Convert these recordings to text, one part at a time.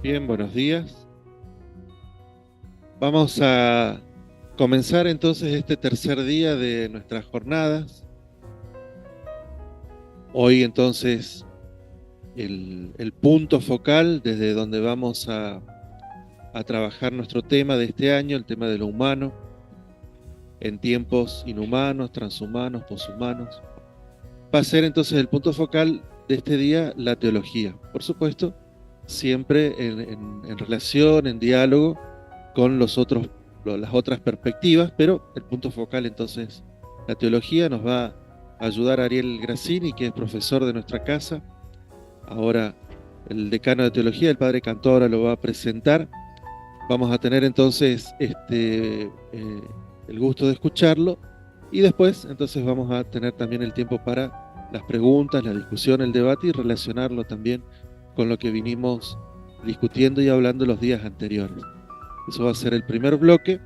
Bien, buenos días. Vamos a comenzar entonces este tercer día de nuestras jornadas. Hoy entonces el punto focal desde donde vamos a trabajar nuestro tema de este año, el tema de lo humano, en tiempos inhumanos, transhumanos, poshumanos. Va a ser entonces el punto focal de este día la teología. Por supuesto, siempre en relación, en diálogo con las otras perspectivas, pero el punto focal entonces, la teología. Nos va a ayudar Ariel Grassini, que es profesor de nuestra casa. Ahora el decano de teología, el padre Cantora, lo va a presentar. Vamos a tener entonces el gusto de escucharlo y después entonces vamos a tener también el tiempo para las preguntas, la discusión, el debate y relacionarlo también con lo que vinimos discutiendo y hablando los días anteriores. Eso va a ser el primer bloque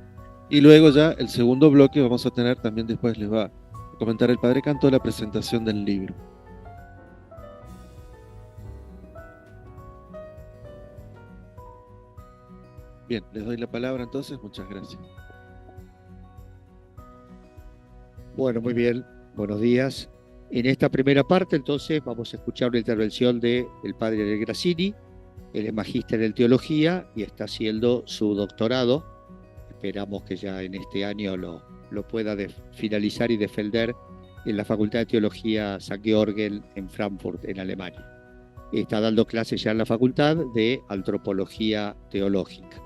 y luego ya el segundo bloque vamos a tener también, después les va a comentar el padre Canto, la presentación del libro. Bien, les doy la palabra entonces, muchas gracias. Bueno, muy bien, buenos días. En esta primera parte entonces vamos a escuchar una intervención del padre Ariel Grassini. Él es magíster en teología y está haciendo su doctorado. Esperamos que ya en este año lo pueda finalizar y defender en la Facultad de Teología St. Georgen en Frankfurt, en Alemania. Está dando clases ya en la Facultad de Antropología Teológica.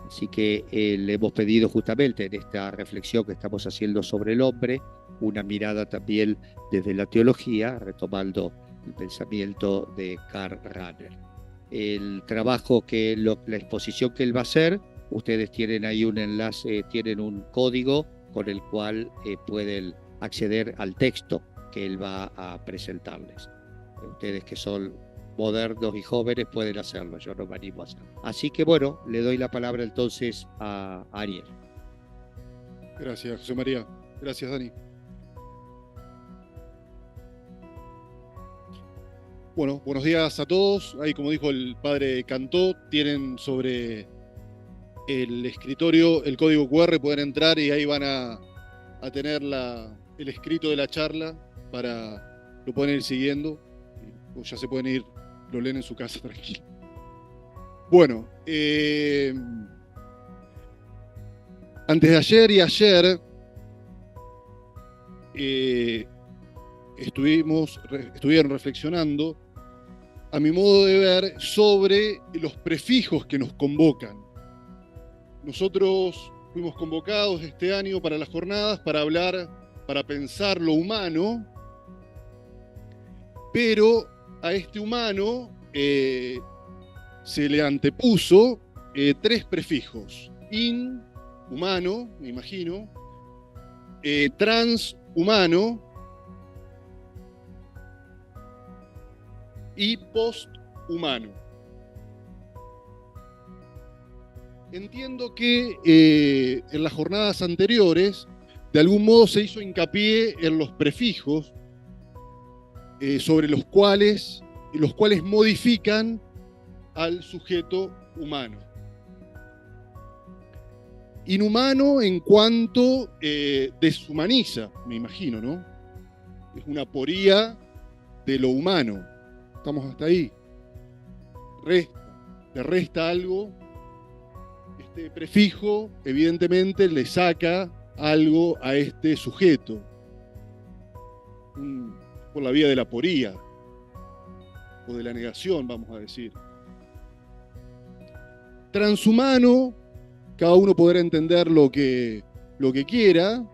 Así que le hemos pedido justamente en esta reflexión que estamos haciendo sobre el hombre, una mirada también desde la teología, retomando el pensamiento de Karl Rahner. El trabajo la exposición que él va a hacer, ustedes tienen ahí un enlace, tienen un código con el cual pueden acceder al texto que él va a presentarles. Ustedes que son modernos y jóvenes pueden hacerlo, yo no me animo a hacerlo. Así que bueno, le doy la palabra entonces a Ariel. Gracias, José María. Gracias, Dani. Bueno, buenos días a todos. Ahí, como dijo el padre Cantó, tienen sobre el escritorio el código QR, pueden entrar y ahí van a tener el escrito de la charla lo pueden ir siguiendo, o ya se pueden ir, lo leen en su casa tranquilo. Bueno, antes de ayer y ayer estuvieron reflexionando, a mi modo de ver, sobre los prefijos que nos convocan. Nosotros fuimos convocados este año para las jornadas para hablar, para pensar lo humano, pero a este humano se le antepuso 3 prefijos: humano, me imagino, transhumano y posthumano. Entiendo que en las jornadas anteriores, de algún modo se hizo hincapié en los prefijos sobre los cuales modifican al sujeto humano. Inhumano en cuanto deshumaniza, me imagino, ¿no? Es una aporía de lo humano. Estamos hasta ahí. Le resta algo. Este prefijo, evidentemente, le saca algo a este sujeto. Por la vía de la aporía, o de la negación, vamos a decir. Transhumano, cada uno podrá entender lo que quiera,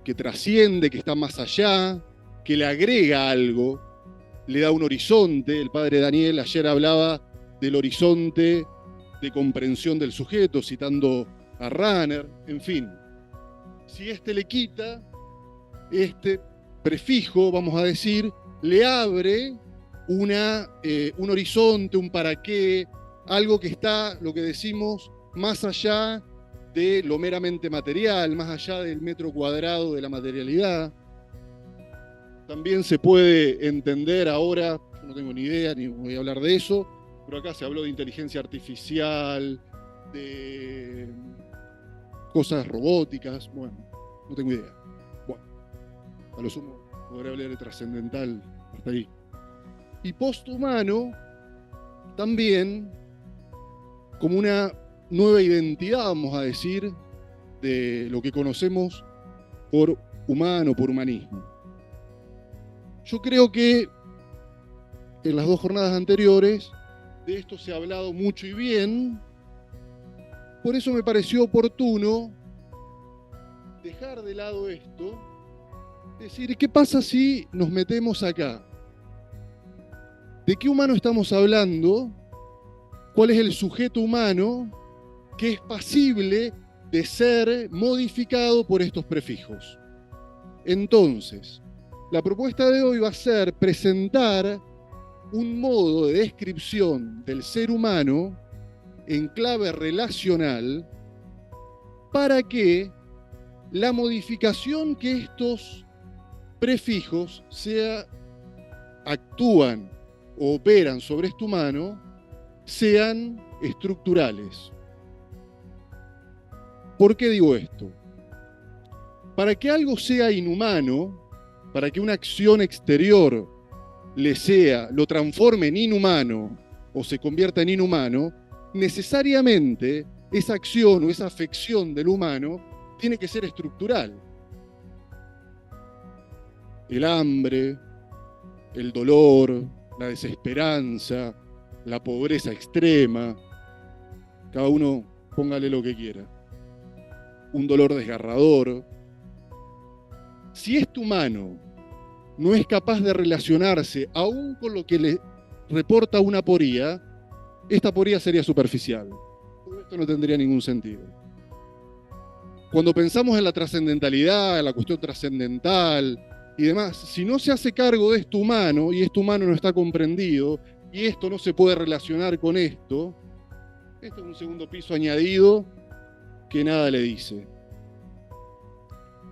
que trasciende, que está más allá, que le agrega algo, le da un horizonte. El padre Daniel ayer hablaba del horizonte de comprensión del sujeto, citando a Rahner. En fin, si este le quita, este prefijo, vamos a decir, le abre un horizonte, un para qué, algo que está, lo que decimos, más allá de lo meramente material, más allá del metro cuadrado de la materialidad. También se puede entender ahora, yo no tengo ni idea, ni voy a hablar de eso, pero acá se habló de inteligencia artificial, de cosas robóticas, bueno, no tengo idea. Bueno, a lo sumo podré hablar de trascendental hasta ahí. Y posthumano también como una nueva identidad, vamos a decir, de lo que conocemos por humano, por humanismo. Yo creo que en las 2 jornadas anteriores de esto se ha hablado mucho y bien, por eso me pareció oportuno dejar de lado esto, decir, ¿qué pasa si nos metemos acá? ¿De qué humano estamos hablando? ¿Cuál es el sujeto humano que es pasible de ser modificado por estos prefijos? Entonces, la propuesta de hoy va a ser presentar un modo de descripción del ser humano en clave relacional para que la modificación que estos prefijos actúan o operan sobre este humano sean estructurales. ¿Por qué digo esto? Para que algo sea inhumano, para que una acción exterior lo transforme en inhumano o se convierta en inhumano, necesariamente esa acción o esa afección del humano tiene que ser estructural. El hambre, el dolor, la desesperanza, la pobreza extrema, cada uno póngale lo que quiera. Un dolor desgarrador. Si este humano no es capaz de relacionarse aún con lo que le reporta una aporía, esta aporía sería superficial. Todo esto no tendría ningún sentido. Cuando pensamos en la trascendentalidad, en la cuestión trascendental y demás, si no se hace cargo de esto humano y esto humano no está comprendido y esto no se puede relacionar con esto es un segundo piso añadido que nada le dice.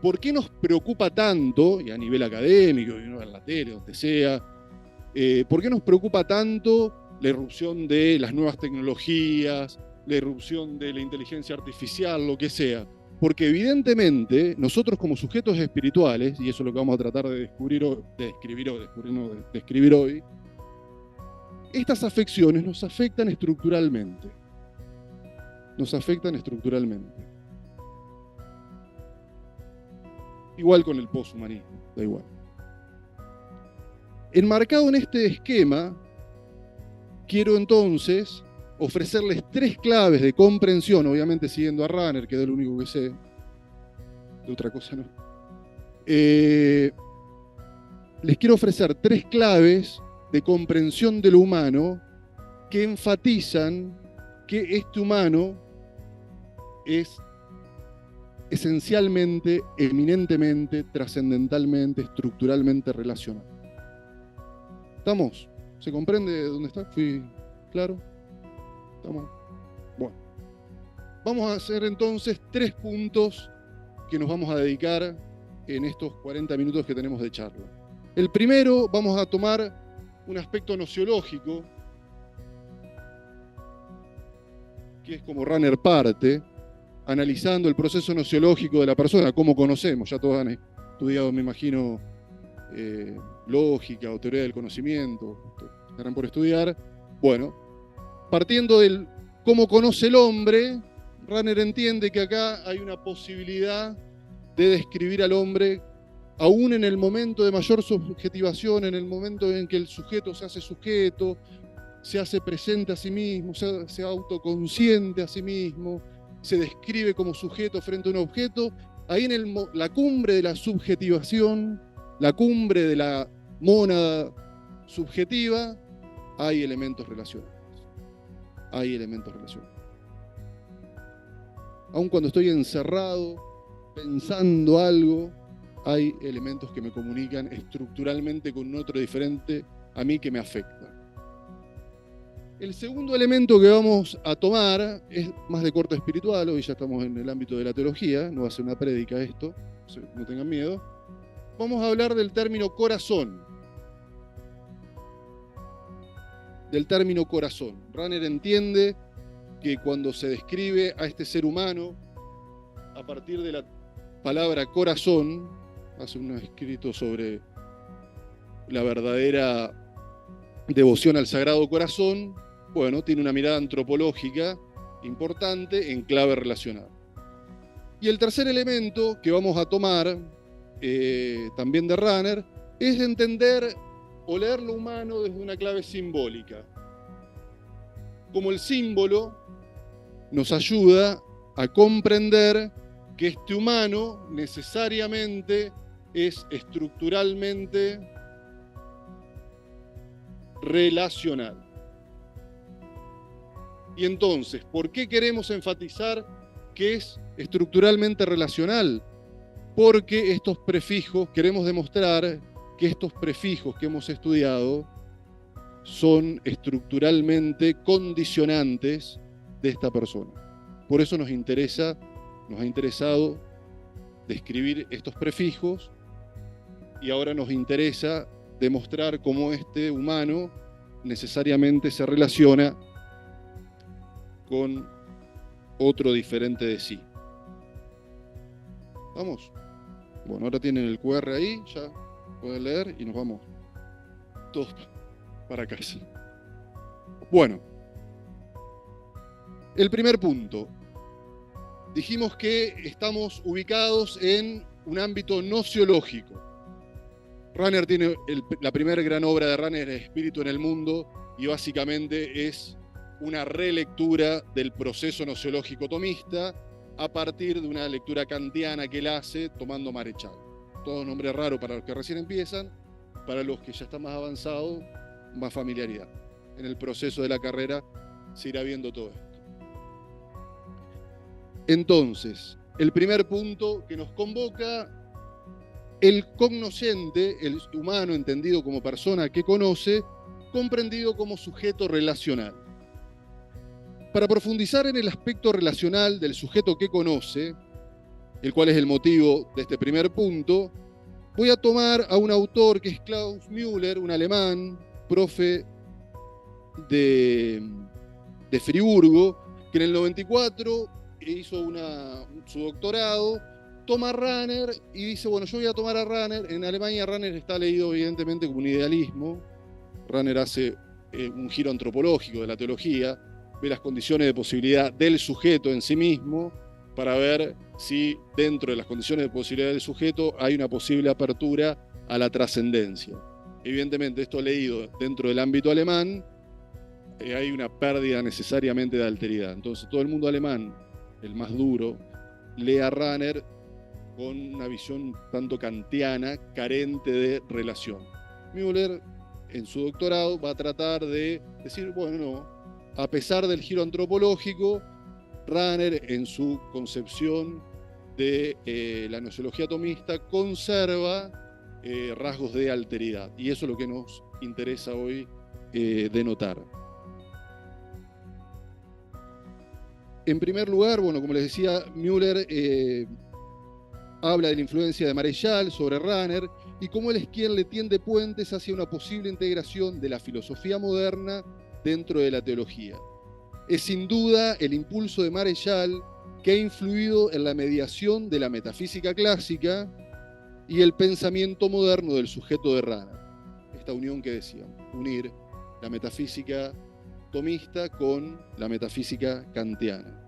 ¿Por qué nos preocupa tanto, y a nivel académico, y no en la tele, donde sea, por qué nos preocupa tanto la irrupción de las nuevas tecnologías, la irrupción de la inteligencia artificial, lo que sea? Porque evidentemente nosotros como sujetos espirituales, y eso es lo que vamos a tratar de describir hoy, estas afecciones nos afectan estructuralmente. Nos afectan estructuralmente. Igual con el poshumanismo, da igual. Enmarcado en este esquema, quiero entonces ofrecerles 3 claves de comprensión, obviamente siguiendo a Rahner, que es lo único que sé, de otra cosa no. Les quiero ofrecer 3 claves de comprensión de lo humano que enfatizan que este humano es esencialmente, eminentemente, trascendentalmente, estructuralmente relacional. ¿Estamos? ¿Se comprende dónde está? ¿Fui claro? ¿Estamos? Bueno. Vamos a hacer entonces 3 puntos que nos vamos a dedicar en estos 40 minutos que tenemos de charla. El primero, vamos a tomar un aspecto nociológico, que es como Rahner parte, analizando el proceso nociológico de la persona, cómo conocemos, ya todos han estudiado, me imagino, lógica o teoría del conocimiento, estarán por estudiar. Bueno, partiendo del cómo conoce el hombre, Rahner entiende que acá hay una posibilidad de describir al hombre aún en el momento de mayor subjetivación, en el momento en que el sujeto se hace sujeto, se hace presente a sí mismo, se autoconsciente a sí mismo, se describe como sujeto frente a un objeto, ahí en la cumbre de la subjetivación, la cumbre de la mónada subjetiva, hay elementos relacionales. Hay elementos relacionales. Aun cuando estoy encerrado, pensando algo, hay elementos que me comunican estructuralmente con un otro diferente a mí que me afecta. El segundo elemento que vamos a tomar es más de corte espiritual, hoy ya estamos en el ámbito de la teología, no va a ser una prédica esto, no tengan miedo. Vamos a hablar del término corazón. del término corazón. Rahner entiende que cuando se describe a este ser humano a partir de la palabra corazón, hace un escrito sobre la verdadera devoción al Sagrado Corazón, bueno, tiene una mirada antropológica importante en clave relacional. Y el tercer elemento que vamos a tomar, también de Rahner, es entender o leer lo humano desde una clave simbólica. Como el símbolo nos ayuda a comprender que este humano necesariamente es estructuralmente relacional. Y entonces, ¿por qué queremos enfatizar que es estructuralmente relacional? Porque estos prefijos, queremos demostrar que estos prefijos que hemos estudiado son estructuralmente condicionantes de esta persona. Por eso nos ha interesado describir estos prefijos y ahora nos interesa demostrar cómo este humano necesariamente se relaciona con otro diferente de sí. ¿Vamos? Bueno, ahora tienen el QR ahí, ya pueden leer y nos vamos todos para casa. Bueno, el primer punto. Dijimos que estamos ubicados en un ámbito nociológico. Rahner tiene la primera gran obra de Rahner, es Espíritu en el Mundo, y básicamente es una relectura del proceso nociológico tomista a partir de una lectura kantiana que él hace tomando Marechal. Todo nombre raro para los que recién empiezan, para los que ya están más avanzados, más familiaridad. En el proceso de la carrera se irá viendo todo esto. Entonces, el primer punto que nos convoca, el cognoscente, el humano entendido como persona que conoce, comprendido como sujeto relacional. Para profundizar en el aspecto relacional del sujeto que conoce, el cual es el motivo de este primer punto, voy a tomar a un autor que es Klaus Müller, un alemán, profe de Friburgo, que en el 94 hizo su doctorado, toma a Rahner y dice, bueno, yo voy a tomar a Rahner. En Alemania Rahner está leído evidentemente como un idealismo. Rahner hace un giro antropológico de la teología, ve las condiciones de posibilidad del sujeto en sí mismo para ver si dentro de las condiciones de posibilidad del sujeto hay una posible apertura a la trascendencia. Evidentemente, esto leído dentro del ámbito alemán, hay una pérdida necesariamente de alteridad. Entonces, todo el mundo alemán, el más duro, lee a Rahner con una visión tanto kantiana, carente de relación. Müller, en su doctorado, va a tratar de decir, bueno, no, a pesar del giro antropológico, Rahner, en su concepción de la nociología tomista, conserva rasgos de alteridad. Y eso es lo que nos interesa hoy denotar. En primer lugar, bueno, como les decía, Müller habla de la influencia de Marechal sobre Rahner y cómo él es quien le tiende puentes hacia una posible integración de la filosofía moderna dentro de la teología. Es sin duda el impulso de Marechal que ha influido en la mediación de la metafísica clásica y el pensamiento moderno del sujeto de Rahner. Esta unión que decíamos, unir la metafísica tomista con la metafísica kantiana.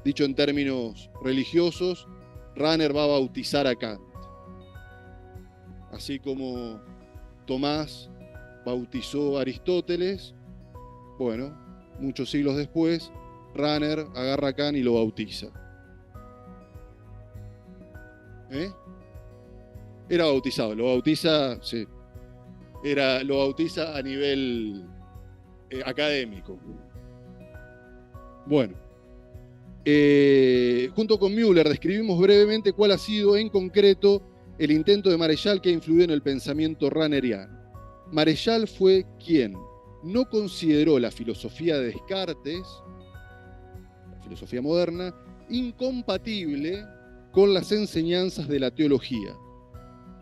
Dicho en términos religiosos, Rahner va a bautizar a Kant. Así como Tomás bautizó a Aristóteles, bueno, muchos siglos después, Rahner agarra a Kant y lo bautiza. Era bautizado, lo bautiza, sí. Lo bautiza a nivel académico. Bueno, junto con Müller describimos brevemente cuál ha sido en concreto el intento de Marechal que ha influido en el pensamiento rahneriano. Marechal fue quien no consideró la filosofía de Descartes, la filosofía moderna, incompatible con las enseñanzas de la teología.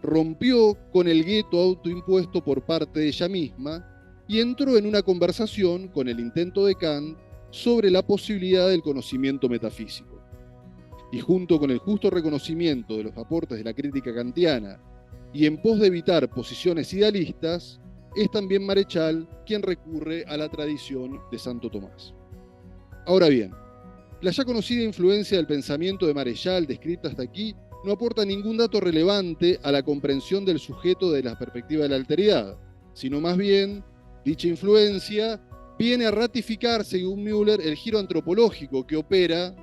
Rompió con el gueto autoimpuesto por parte de ella misma y entró en una conversación con el intento de Kant sobre la posibilidad del conocimiento metafísico. Y junto con el justo reconocimiento de los aportes de la crítica kantiana y en pos de evitar posiciones idealistas, es también Marechal quien recurre a la tradición de Santo Tomás. Ahora bien, la ya conocida influencia del pensamiento de Marechal descrita hasta aquí no aporta ningún dato relevante a la comprensión del sujeto desde la perspectiva de la alteridad, sino más bien, dicha influencia viene a ratificar, según Müller, el giro antropológico que opera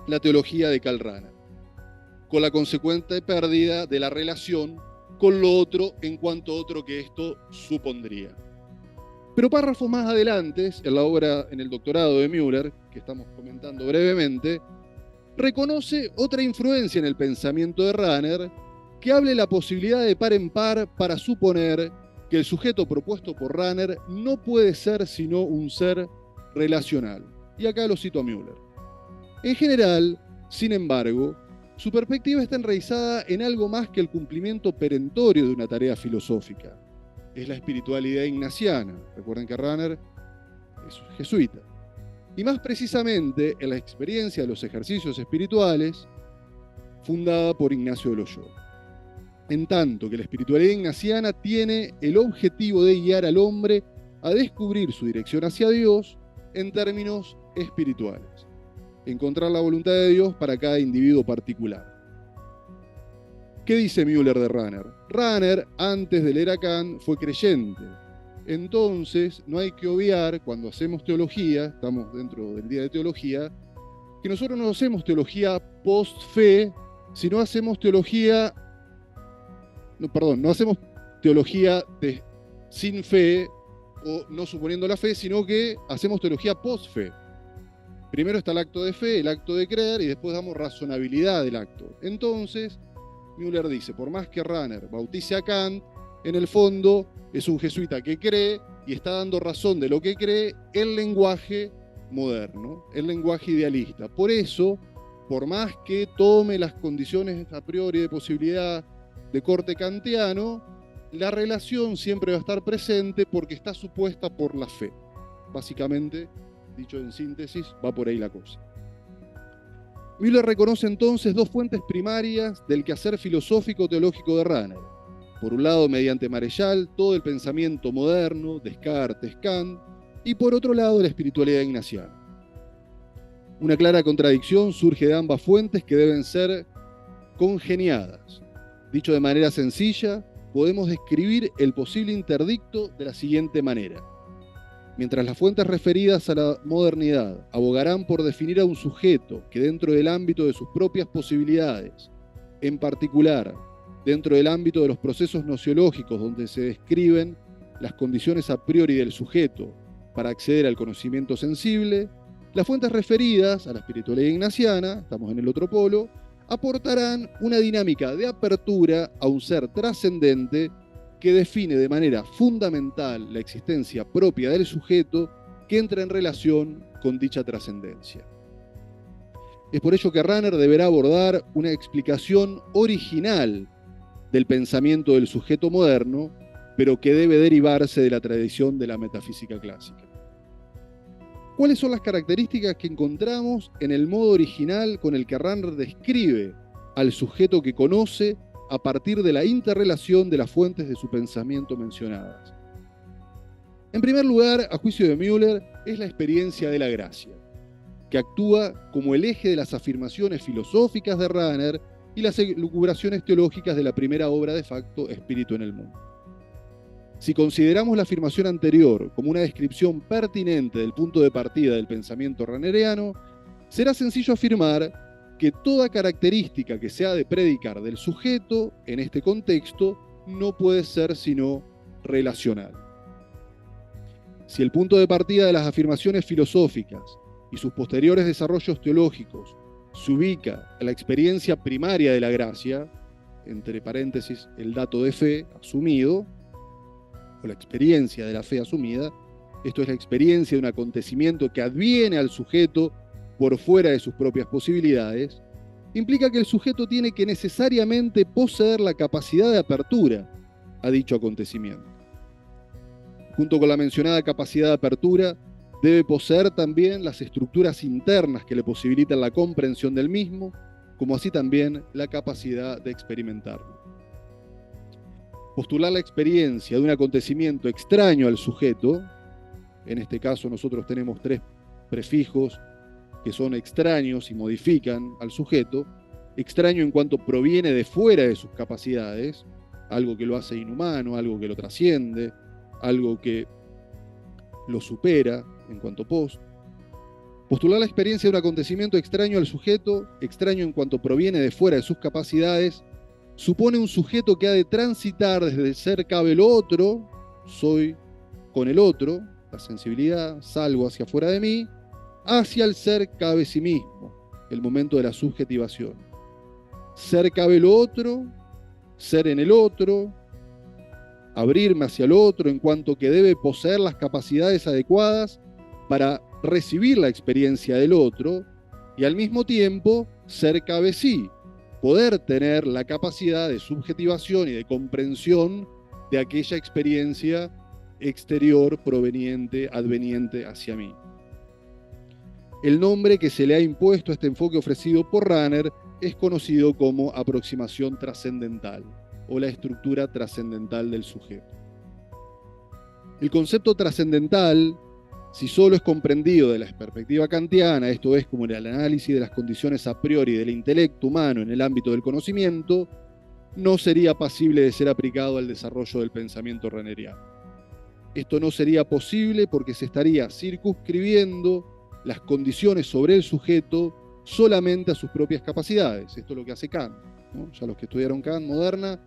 la teología de Karl Rahner, con la consecuente pérdida de la relación con lo otro en cuanto otro que esto supondría. Pero párrafos más adelante, en la obra, en el doctorado de Müller, que estamos comentando brevemente, reconoce otra influencia en el pensamiento de Rahner que hable la posibilidad de par en par para suponer que el sujeto propuesto por Rahner no puede ser sino un ser relacional. Y acá lo cito a Müller. En general, sin embargo, su perspectiva está enraizada en algo más que el cumplimiento perentorio de una tarea filosófica. Es la espiritualidad ignaciana. Recuerden que Rahner es jesuita. Y más precisamente en la experiencia de los ejercicios espirituales fundada por Ignacio de Loyola. En tanto que la espiritualidad ignaciana tiene el objetivo de guiar al hombre a descubrir su dirección hacia Dios en términos espirituales. Encontrar la voluntad de Dios para cada individuo particular. ¿Qué dice Müller de Rahner? Rahner, antes de leer a Kant, fue creyente. Entonces, no hay que obviar, cuando hacemos teología, estamos dentro del día de teología, que nosotros no hacemos teología post-fe, sino hacemos teología, no hacemos teología sin fe, o no suponiendo la fe, sino que hacemos teología post-fe. Primero está el acto de fe, el acto de creer, y después damos razonabilidad del acto. Entonces, Müller dice, por más que Rahner bautice a Kant, en el fondo es un jesuita que cree y está dando razón de lo que cree el lenguaje moderno, el lenguaje idealista. Por eso, por más que tome las condiciones a priori de posibilidad de corte kantiano, la relación siempre va a estar presente porque está supuesta por la fe. Básicamente, dicho en síntesis, va por ahí la cosa. Müller reconoce entonces dos fuentes primarias del quehacer filosófico-teológico de Rahner. Por un lado, mediante Marechal, todo el pensamiento moderno, Descartes, Kant, y por otro lado, la espiritualidad ignaciana. Una clara contradicción surge de ambas fuentes que deben ser congeniadas. Dicho de manera sencilla, podemos describir el posible interdicto de la siguiente manera. Mientras las fuentes referidas a la modernidad abogarán por definir a un sujeto que dentro del ámbito de sus propias posibilidades, en particular dentro del ámbito de los procesos nociológicos donde se describen las condiciones a priori del sujeto para acceder al conocimiento sensible, las fuentes referidas a la espiritualidad ignaciana, estamos en el otro polo, aportarán una dinámica de apertura a un ser trascendente que define de manera fundamental la existencia propia del sujeto que entra en relación con dicha trascendencia. Es por ello que Rahner deberá abordar una explicación original del pensamiento del sujeto moderno, pero que debe derivarse de la tradición de la metafísica clásica. ¿Cuáles son las características que encontramos en el modo original con el que Rahner describe al sujeto que conoce a partir de la interrelación de las fuentes de su pensamiento mencionadas? En primer lugar, a juicio de Müller, es la experiencia de la gracia, que actúa como el eje de las afirmaciones filosóficas de Rahner y las elucubraciones teológicas de la primera obra de facto, Espíritu en el Mundo. Si consideramos la afirmación anterior como una descripción pertinente del punto de partida del pensamiento rahneriano, será sencillo afirmar que toda característica que se ha de predicar del sujeto en este contexto no puede ser sino relacional. Si el punto de partida de las afirmaciones filosóficas y sus posteriores desarrollos teológicos se ubica en la experiencia primaria de la gracia, entre paréntesis el dato de fe asumido, o la experiencia de la fe asumida, esto es la experiencia de un acontecimiento que adviene al sujeto por fuera de sus propias posibilidades, implica que el sujeto tiene que necesariamente poseer la capacidad de apertura a dicho acontecimiento. junto con la mencionada capacidad de apertura, debe poseer también las estructuras internas que le posibilitan la comprensión del mismo, como así también la capacidad de experimentarlo. Postular la experiencia de un acontecimiento extraño al sujeto, en este caso nosotros tenemos 3 prefijos que son extraños y modifican al sujeto, extraño en cuanto proviene de fuera de sus capacidades, algo que lo hace inhumano, algo que lo trasciende, algo que lo supera en cuanto post. Postular la experiencia de un acontecimiento extraño al sujeto, extraño en cuanto proviene de fuera de sus capacidades, supone un sujeto que ha de transitar desde el ser cabe el otro, soy con el otro, la sensibilidad, salgo hacia afuera de mí, hacia el ser cabe sí mismo, el momento de la subjetivación. Ser cabe el otro, ser en el otro, abrirme hacia el otro en cuanto que debe poseer las capacidades adecuadas para recibir la experiencia del otro y al mismo tiempo ser cabe sí, poder tener la capacidad de subjetivación y de comprensión de aquella experiencia exterior proveniente, adveniente hacia mí. El nombre que se le ha impuesto a este enfoque ofrecido por Rahner es conocido como aproximación trascendental o la estructura trascendental del sujeto. El concepto trascendental, si solo es comprendido de la perspectiva kantiana, esto es como en el análisis de las condiciones a priori del intelecto humano en el ámbito del conocimiento, no sería pasible de ser aplicado al desarrollo del pensamiento rahneriano. Esto no sería posible porque se estaría circunscribiendo las condiciones sobre el sujeto solamente a sus propias capacidades. Esto es lo que hace Kant, ¿no? Ya los que estudiaron Kant moderna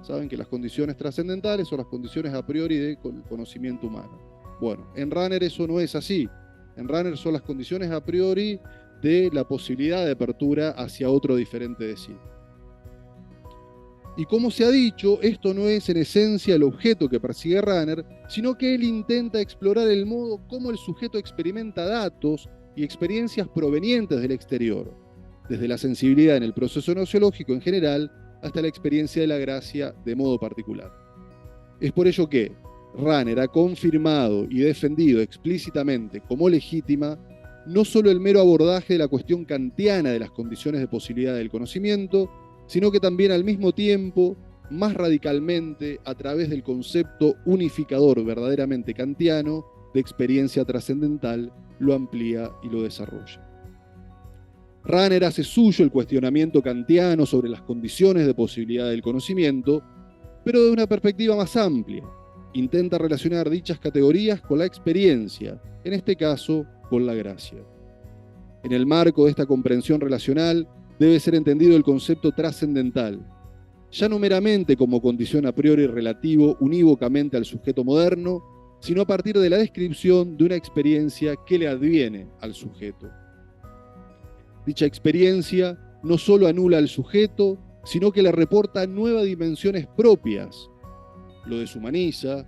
saben que las condiciones trascendentales son las condiciones a priori del conocimiento humano. Bueno, en Rahner eso no es así. En Rahner son las condiciones a priori de la posibilidad de apertura hacia otro diferente de sí. Y como se ha dicho, esto no es en esencia el objeto que persigue Rahner, sino que él intenta explorar el modo como el sujeto experimenta datos y experiencias provenientes del exterior, desde la sensibilidad en el proceso nociológico en general hasta la experiencia de la gracia de modo particular. Es por ello que Rahner ha confirmado y defendido explícitamente como legítima no solo el mero abordaje de la cuestión kantiana de las condiciones de posibilidad del conocimiento, sino que también al mismo tiempo, más radicalmente, a través del concepto unificador verdaderamente kantiano de experiencia trascendental, lo amplía y lo desarrolla. Rahner hace suyo el cuestionamiento kantiano sobre las condiciones de posibilidad del conocimiento, pero de una perspectiva más amplia. Intenta relacionar dichas categorías con la experiencia, en este caso, con la gracia. En el marco de esta comprensión relacional, debe ser entendido el concepto trascendental, ya no meramente como condición a priori relativo unívocamente al sujeto moderno, sino a partir de la descripción de una experiencia que le adviene al sujeto. Dicha experiencia no solo anula al sujeto, sino que le reporta nuevas dimensiones propias, lo deshumaniza,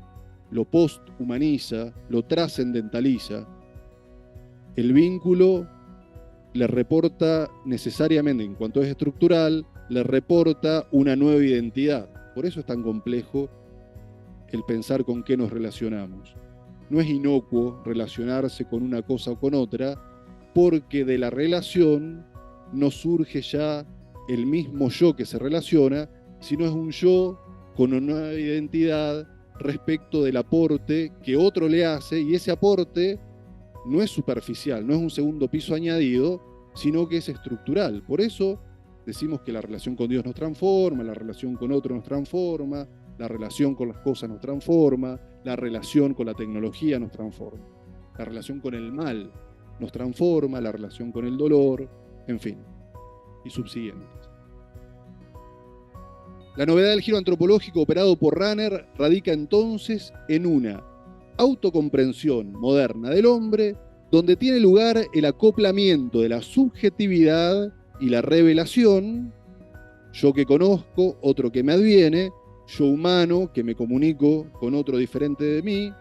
lo posthumaniza, lo trascendentaliza. El vínculo le reporta necesariamente, en cuanto es estructural, le reporta una nueva identidad. Por eso es tan complejo el pensar con qué nos relacionamos. No es inocuo relacionarse con una cosa o con otra, porque de la relación no surge ya el mismo yo que se relaciona, sino es un yo con una nueva identidad respecto del aporte que otro le hace, y ese aporte no es superficial, no es un segundo piso añadido, sino que es estructural. Por eso decimos que la relación con Dios nos transforma, la relación con otro nos transforma, la relación con las cosas nos transforma, la relación con la tecnología nos transforma, la relación con el mal nos transforma, la relación con el dolor, en fin, y subsiguientes. La novedad del giro antropológico operado por Rahner radica entonces en una autocomprensión moderna del hombre, donde tiene lugar el acoplamiento de la subjetividad y la revelación, yo que conozco, otro que me adviene, yo humano que me comunico con otro diferente de mí,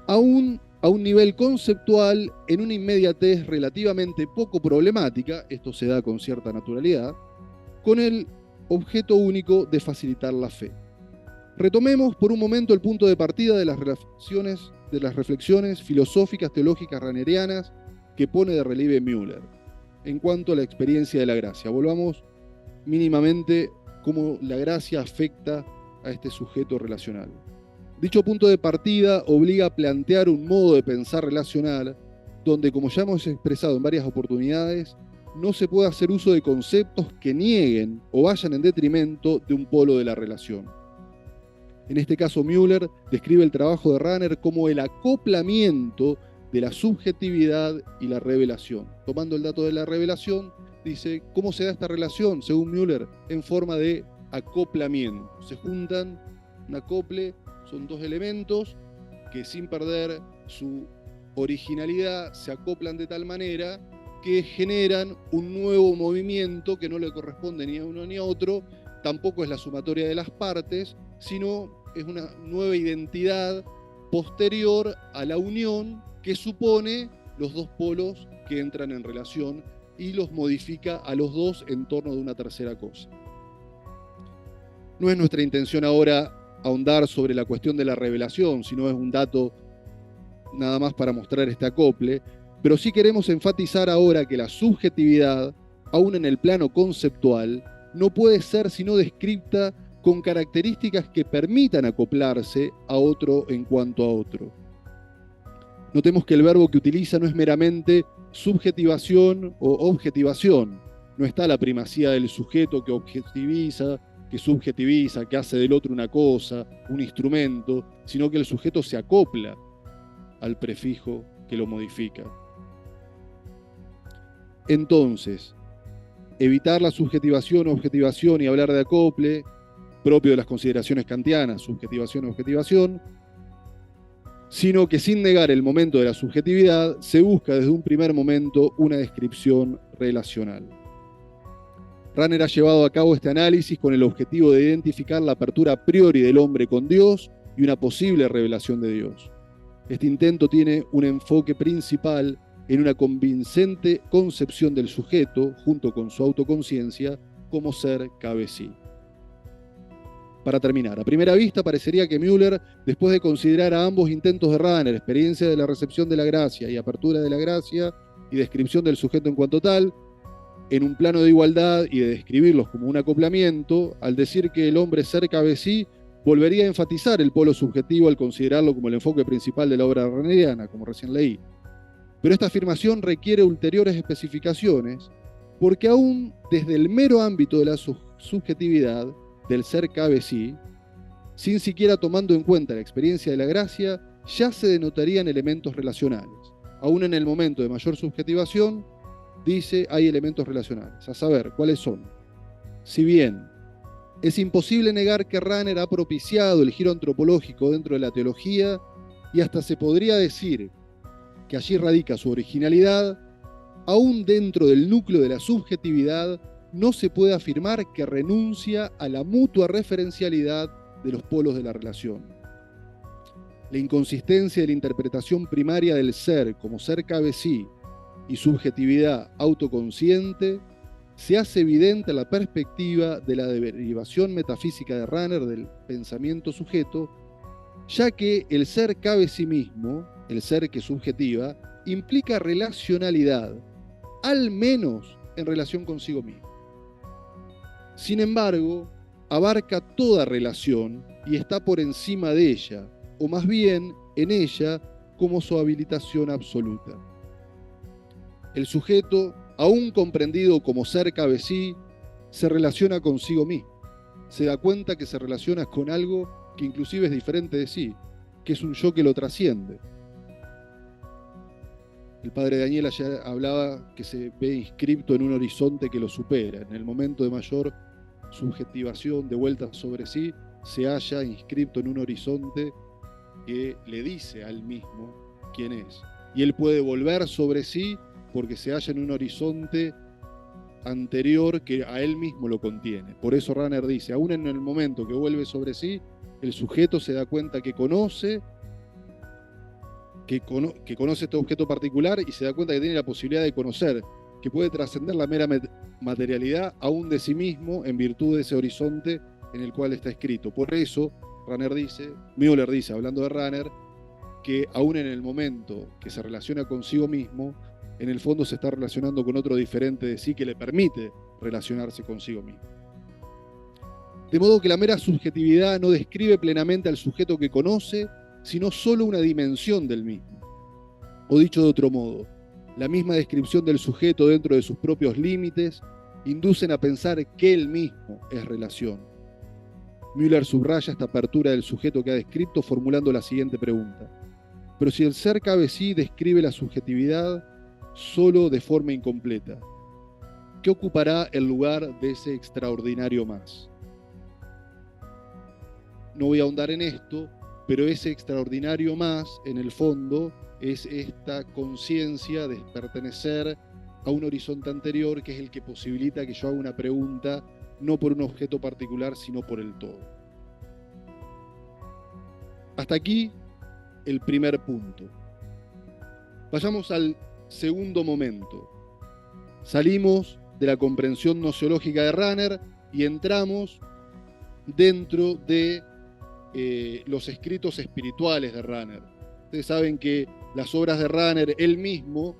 a un nivel conceptual en una inmediatez relativamente poco problemática, esto se da con cierta naturalidad, con el objeto único de facilitar la fe. Retomemos por un momento el punto de partida de las reflexiones filosóficas, teológicas, ranerianas que pone de relieve Müller en cuanto a la experiencia de la gracia. Volvamos mínimamente cómo la gracia afecta a este sujeto relacional. Dicho punto de partida obliga a plantear un modo de pensar relacional donde, como ya hemos expresado en varias oportunidades, no se puede hacer uso de conceptos que nieguen o vayan en detrimento de un polo de la relación. En este caso, Müller describe el trabajo de Rahner como el acoplamiento de la subjetividad y la revelación. Tomando el dato de la revelación, dice, ¿cómo se da esta relación, según Müller? En forma de acoplamiento. Se juntan, un acople, son dos elementos que sin perder su originalidad se acoplan de tal manera que generan un nuevo movimiento que no le corresponde ni a uno ni a otro, tampoco es la sumatoria de las partes, sino es una nueva identidad posterior a la unión que supone los dos polos que entran en relación y los modifica a los dos en torno de una tercera cosa. No es nuestra intención ahora ahondar sobre la cuestión de la revelación, sino es un dato nada más para mostrar este acople, pero sí queremos enfatizar ahora que la subjetividad, aún en el plano conceptual, no puede ser sino descrita con características que permitan acoplarse a otro en cuanto a otro. Notemos que el verbo que utiliza no es meramente subjetivación o objetivación. No está la primacía del sujeto que objetiviza, que subjetiviza, que hace del otro una cosa, un instrumento, sino que el sujeto se acopla al prefijo que lo modifica. Entonces, evitar la subjetivación o objetivación y hablar de acople, propio de las consideraciones kantianas, subjetivación o objetivación, sino que sin negar el momento de la subjetividad, se busca desde un primer momento una descripción relacional. Rahner ha llevado a cabo este análisis con el objetivo de identificar la apertura a priori del hombre con Dios y una posible revelación de Dios. Este intento tiene un enfoque principal en una convincente concepción del sujeto, junto con su autoconciencia, como ser cabe sí. Para terminar, a primera vista parecería que Müller, después de considerar a ambos intentos de Rahner, experiencia de la recepción de la gracia y apertura de la gracia y descripción del sujeto en cuanto tal, en un plano de igualdad y de describirlos como un acoplamiento, al decir que el hombre ser cabe sí, volvería a enfatizar el polo subjetivo al considerarlo como el enfoque principal de la obra rahneriana, como recién leí. Pero esta afirmación requiere ulteriores especificaciones, porque aún desde el mero ámbito de la subjetividad, del ser cabe sí, sin siquiera tomando en cuenta la experiencia de la gracia, ya se denotarían elementos relacionales. Aún en el momento de mayor subjetivación, dice, hay elementos relacionales. A saber, ¿cuáles son? Si bien es imposible negar que Rahner ha propiciado el giro antropológico dentro de la teología, y hasta se podría decir que allí radica su originalidad, aún dentro del núcleo de la subjetividad, no se puede afirmar que renuncia a la mutua referencialidad de los polos de la relación. La inconsistencia de la interpretación primaria del ser como ser cabe sí y subjetividad autoconsciente se hace evidente a la perspectiva de la derivación metafísica de Rahner del pensamiento sujeto, ya que el ser cabe sí mismo, el ser que subjetiva, implica relacionalidad, al menos en relación consigo mismo. Sin embargo, abarca toda relación y está por encima de ella, o más bien en ella como su habilitación absoluta. El sujeto, aún comprendido como ser cabe sí, se relaciona consigo mismo. Se da cuenta que se relaciona con algo que inclusive es diferente de sí, que es un yo que lo trasciende. El padre Daniel ayer hablaba que se ve inscripto en un horizonte que lo supera. En el momento de mayor subjetivación, de vuelta sobre sí, se halla inscripto en un horizonte que le dice a él mismo quién es. Y él puede volver sobre sí porque se halla en un horizonte anterior que a él mismo lo contiene. Por eso Rahner dice, aún en el momento que vuelve sobre sí, el sujeto se da cuenta que conoce este objeto particular y se da cuenta que tiene la posibilidad de conocer, que puede trascender la mera materialidad aún de sí mismo en virtud de ese horizonte en el cual está escrito. Por eso Müller dice, hablando de Rahner, que aún en el momento que se relaciona consigo mismo, en el fondo se está relacionando con otro diferente de sí que le permite relacionarse consigo mismo. De modo que la mera subjetividad no describe plenamente al sujeto que conoce, sino solo una dimensión del mismo. O dicho de otro modo, la misma descripción del sujeto dentro de sus propios límites inducen a pensar que él mismo es relación. Müller subraya esta apertura del sujeto que ha descrito formulando la siguiente pregunta. Pero si el ser cabezí describe la subjetividad solo de forma incompleta, ¿qué ocupará el lugar de ese extraordinario más? No voy a ahondar en esto, pero ese extraordinario más, en el fondo, es esta conciencia de pertenecer a un horizonte anterior, que es el que posibilita que yo haga una pregunta, no por un objeto particular, sino por el todo. Hasta aquí el primer punto. Vayamos al segundo momento. Salimos de la comprensión nociológica de Rahner y entramos dentro de los escritos espirituales de Rahner. Ustedes saben que las obras de Rahner, él mismo,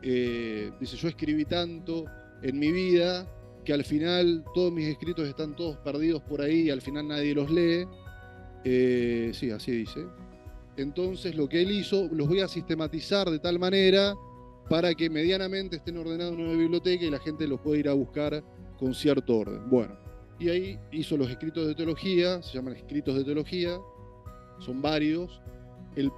dice, yo escribí tanto en mi vida que al final todos mis escritos están todos perdidos por ahí y al final nadie los lee. Sí, así dice. Entonces lo que él hizo, los voy a sistematizar de tal manera para que medianamente estén ordenados en una biblioteca y la gente los pueda ir a buscar con cierto orden. Bueno, y ahí hizo los escritos de teología, se llaman escritos de teología, son varios. El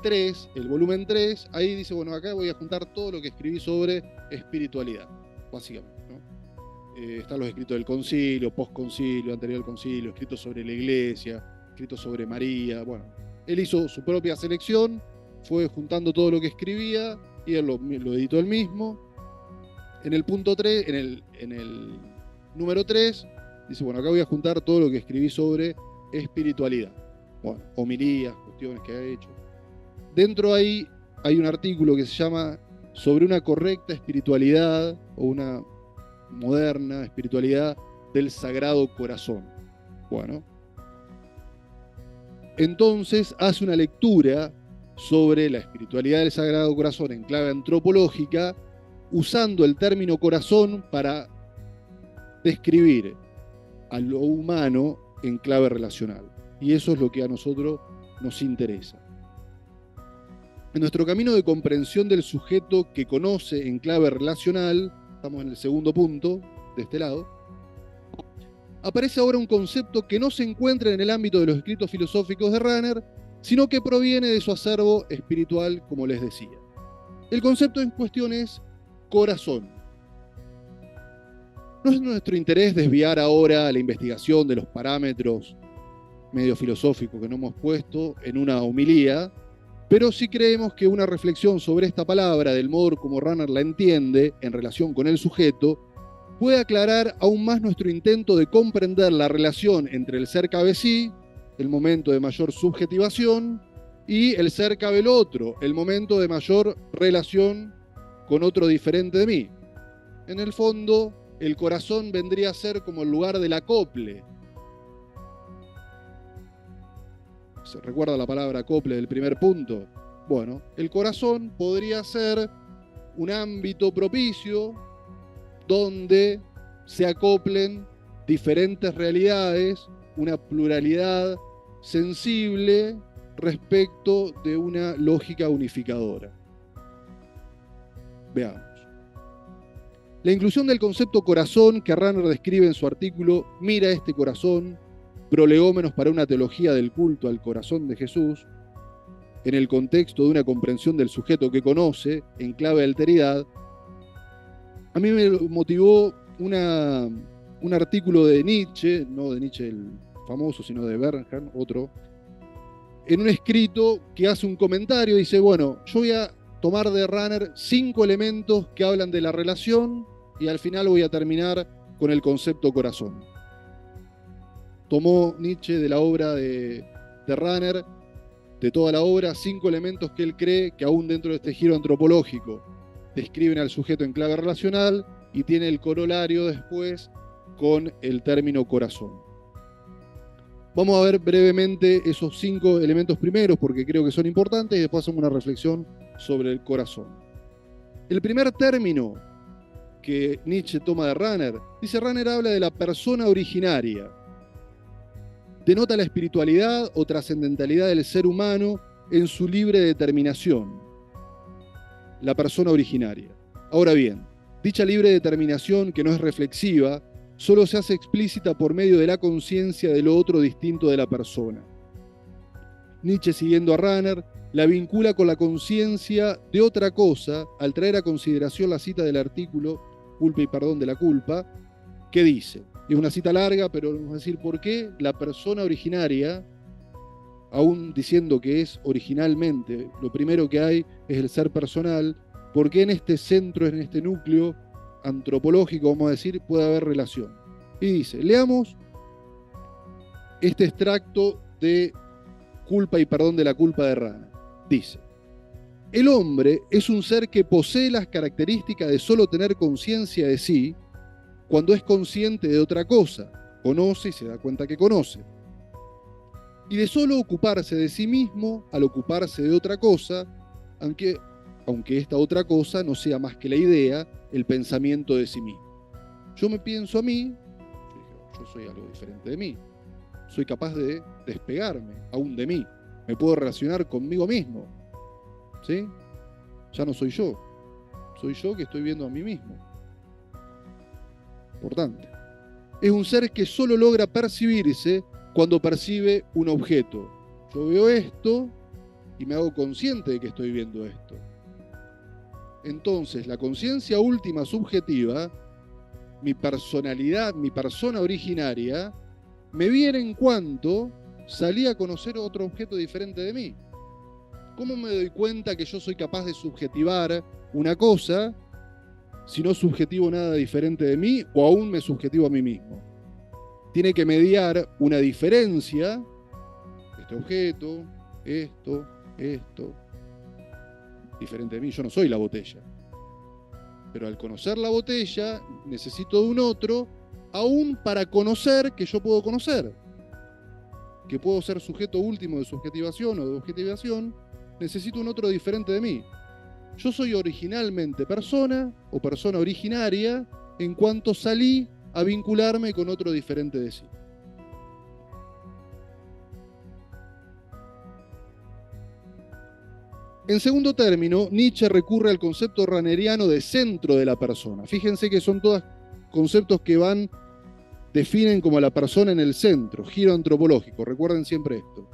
3, el volumen 3, ahí dice, bueno, acá voy a juntar todo lo que escribí sobre espiritualidad, básicamente, ¿no? Están los escritos del concilio, postconcilio, anterior al concilio, escritos sobre la iglesia, escritos sobre María. Bueno, él hizo su propia selección, fue juntando todo lo que escribía y él lo editó él mismo. En el punto 3, en el número 3, dice, bueno, acá voy a juntar todo lo que escribí sobre espiritualidad. Bueno, homilías, cuestiones que ha hecho. Dentro ahí hay un artículo que se llama sobre una correcta espiritualidad o una moderna espiritualidad del Sagrado Corazón. Bueno, entonces hace una lectura sobre la espiritualidad del Sagrado Corazón en clave antropológica, usando el término corazón para describir a lo humano en clave relacional. Y eso es lo que a nosotros nos interesa. En nuestro camino de comprensión del sujeto que conoce en clave relacional, estamos en el segundo punto, de este lado, aparece ahora un concepto que no se encuentra en el ámbito de los escritos filosóficos de Rahner, sino que proviene de su acervo espiritual, como les decía. El concepto en cuestión es corazón. No es nuestro interés desviar ahora la investigación de los parámetros medio filosóficos que no hemos puesto en una homilía, pero sí creemos que una reflexión sobre esta palabra, del modo como Rahner la entiende en relación con el sujeto, puede aclarar aún más nuestro intento de comprender la relación entre el ser cabezí, el momento de mayor subjetivación, y el ser cabe el otro, el momento de mayor relación con otro diferente de mí. En el fondo, el corazón vendría a ser como el lugar del acople. ¿Se recuerda la palabra acople del primer punto? Bueno, el corazón podría ser un ámbito propicio donde se acoplen diferentes realidades, una pluralidad sensible respecto de una lógica unificadora. Veamos. La inclusión del concepto corazón que Rahner describe en su artículo Mira este corazón, prolegómenos para una teología del culto al corazón de Jesús, en el contexto de una comprensión del sujeto que conoce, en clave de alteridad, a mí me motivó un artículo de Nietzsche, no de Nietzsche el famoso, sino de Bernhard, otro, en un escrito que hace un comentario, dice, bueno, yo voy a tomar de Rahner 5 elementos que hablan de la relación y al final voy a terminar con el concepto corazón. Tomó Nietzsche de la obra de Rahner, de toda la obra, 5 elementos que él cree que aún dentro de este giro antropológico describen al sujeto en clave relacional y tiene el corolario después con el término corazón. Vamos a ver brevemente esos 5 elementos primeros porque creo que son importantes y después hacemos una reflexión sobre el corazón. El primer término que Nietzsche toma de Rahner, dice Rahner habla de la persona originaria. Denota la espiritualidad o trascendentalidad del ser humano en su libre determinación. La persona originaria. Ahora bien, dicha libre determinación, que no es reflexiva, solo se hace explícita por medio de la conciencia de lo otro distinto de la persona. Nietzsche, siguiendo a Rahner, la vincula con la conciencia de otra cosa al traer a consideración la cita del artículo Culpa y perdón de la culpa, que dice, es una cita larga, pero vamos a decir por qué la persona originaria, aún diciendo que es originalmente, lo primero que hay es el ser personal, por qué en este centro, en este núcleo antropológico, vamos a decir, puede haber relación. Y dice, leamos este extracto de Culpa y perdón de la culpa de Rahner. Dice, el hombre es un ser que posee las características de solo tener conciencia de sí cuando es consciente de otra cosa, conoce y se da cuenta que conoce. Y de solo ocuparse de sí mismo al ocuparse de otra cosa, aunque esta otra cosa no sea más que la idea, el pensamiento de sí mismo. Yo me pienso a mí, yo soy algo diferente de mí. Soy capaz de despegarme aún de mí. Me puedo relacionar conmigo mismo. ¿Sí? Ya no soy yo. Soy yo que estoy viendo a mí mismo. Importante. Es un ser que solo logra percibirse cuando percibe un objeto. Yo veo esto y me hago consciente de que estoy viendo esto. Entonces, la conciencia última subjetiva, mi personalidad, mi persona originaria, me viene en cuanto salí a conocer otro objeto diferente de mí. ¿Cómo me doy cuenta que yo soy capaz de subjetivar una cosa si no subjetivo nada diferente de mí o aún me subjetivo a mí mismo? Tiene que mediar una diferencia, este objeto, esto, diferente de mí. Yo no soy la botella. Pero al conocer la botella, necesito de un otro, aún para conocer que yo puedo conocer. Que puedo ser sujeto último de subjetivación o de objetivación, necesito un otro diferente de mí. Yo soy originalmente persona o persona originaria en cuanto salí a vincularme con otro diferente de sí. En segundo término, Nietzsche recurre al concepto rahneriano de centro de la persona. Fíjense que son todos conceptos que definen como a la persona en el centro, giro antropológico. Recuerden siempre esto.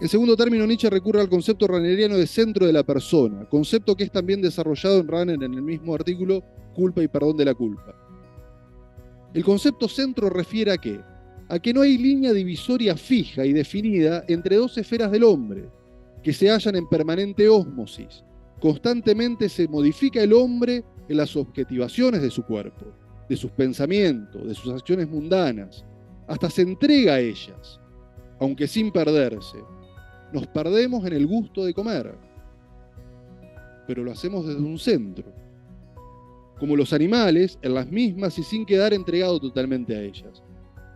En segundo término, Nietzsche recurre al concepto rahneriano de centro de la persona, concepto que es también desarrollado en Rahner en el mismo artículo Culpa y perdón de la culpa. El concepto centro refiere ¿a qué? A que no hay línea divisoria fija y definida entre dos esferas del hombre, que se hallan en permanente ósmosis. Constantemente se modifica el hombre en las objetivaciones de su cuerpo, de sus pensamientos, de sus acciones mundanas, hasta se entrega a ellas, aunque sin perderse. Nos perdemos en el gusto de comer, pero lo hacemos desde un centro. Como los animales, en las mismas y sin quedar entregado totalmente a ellas.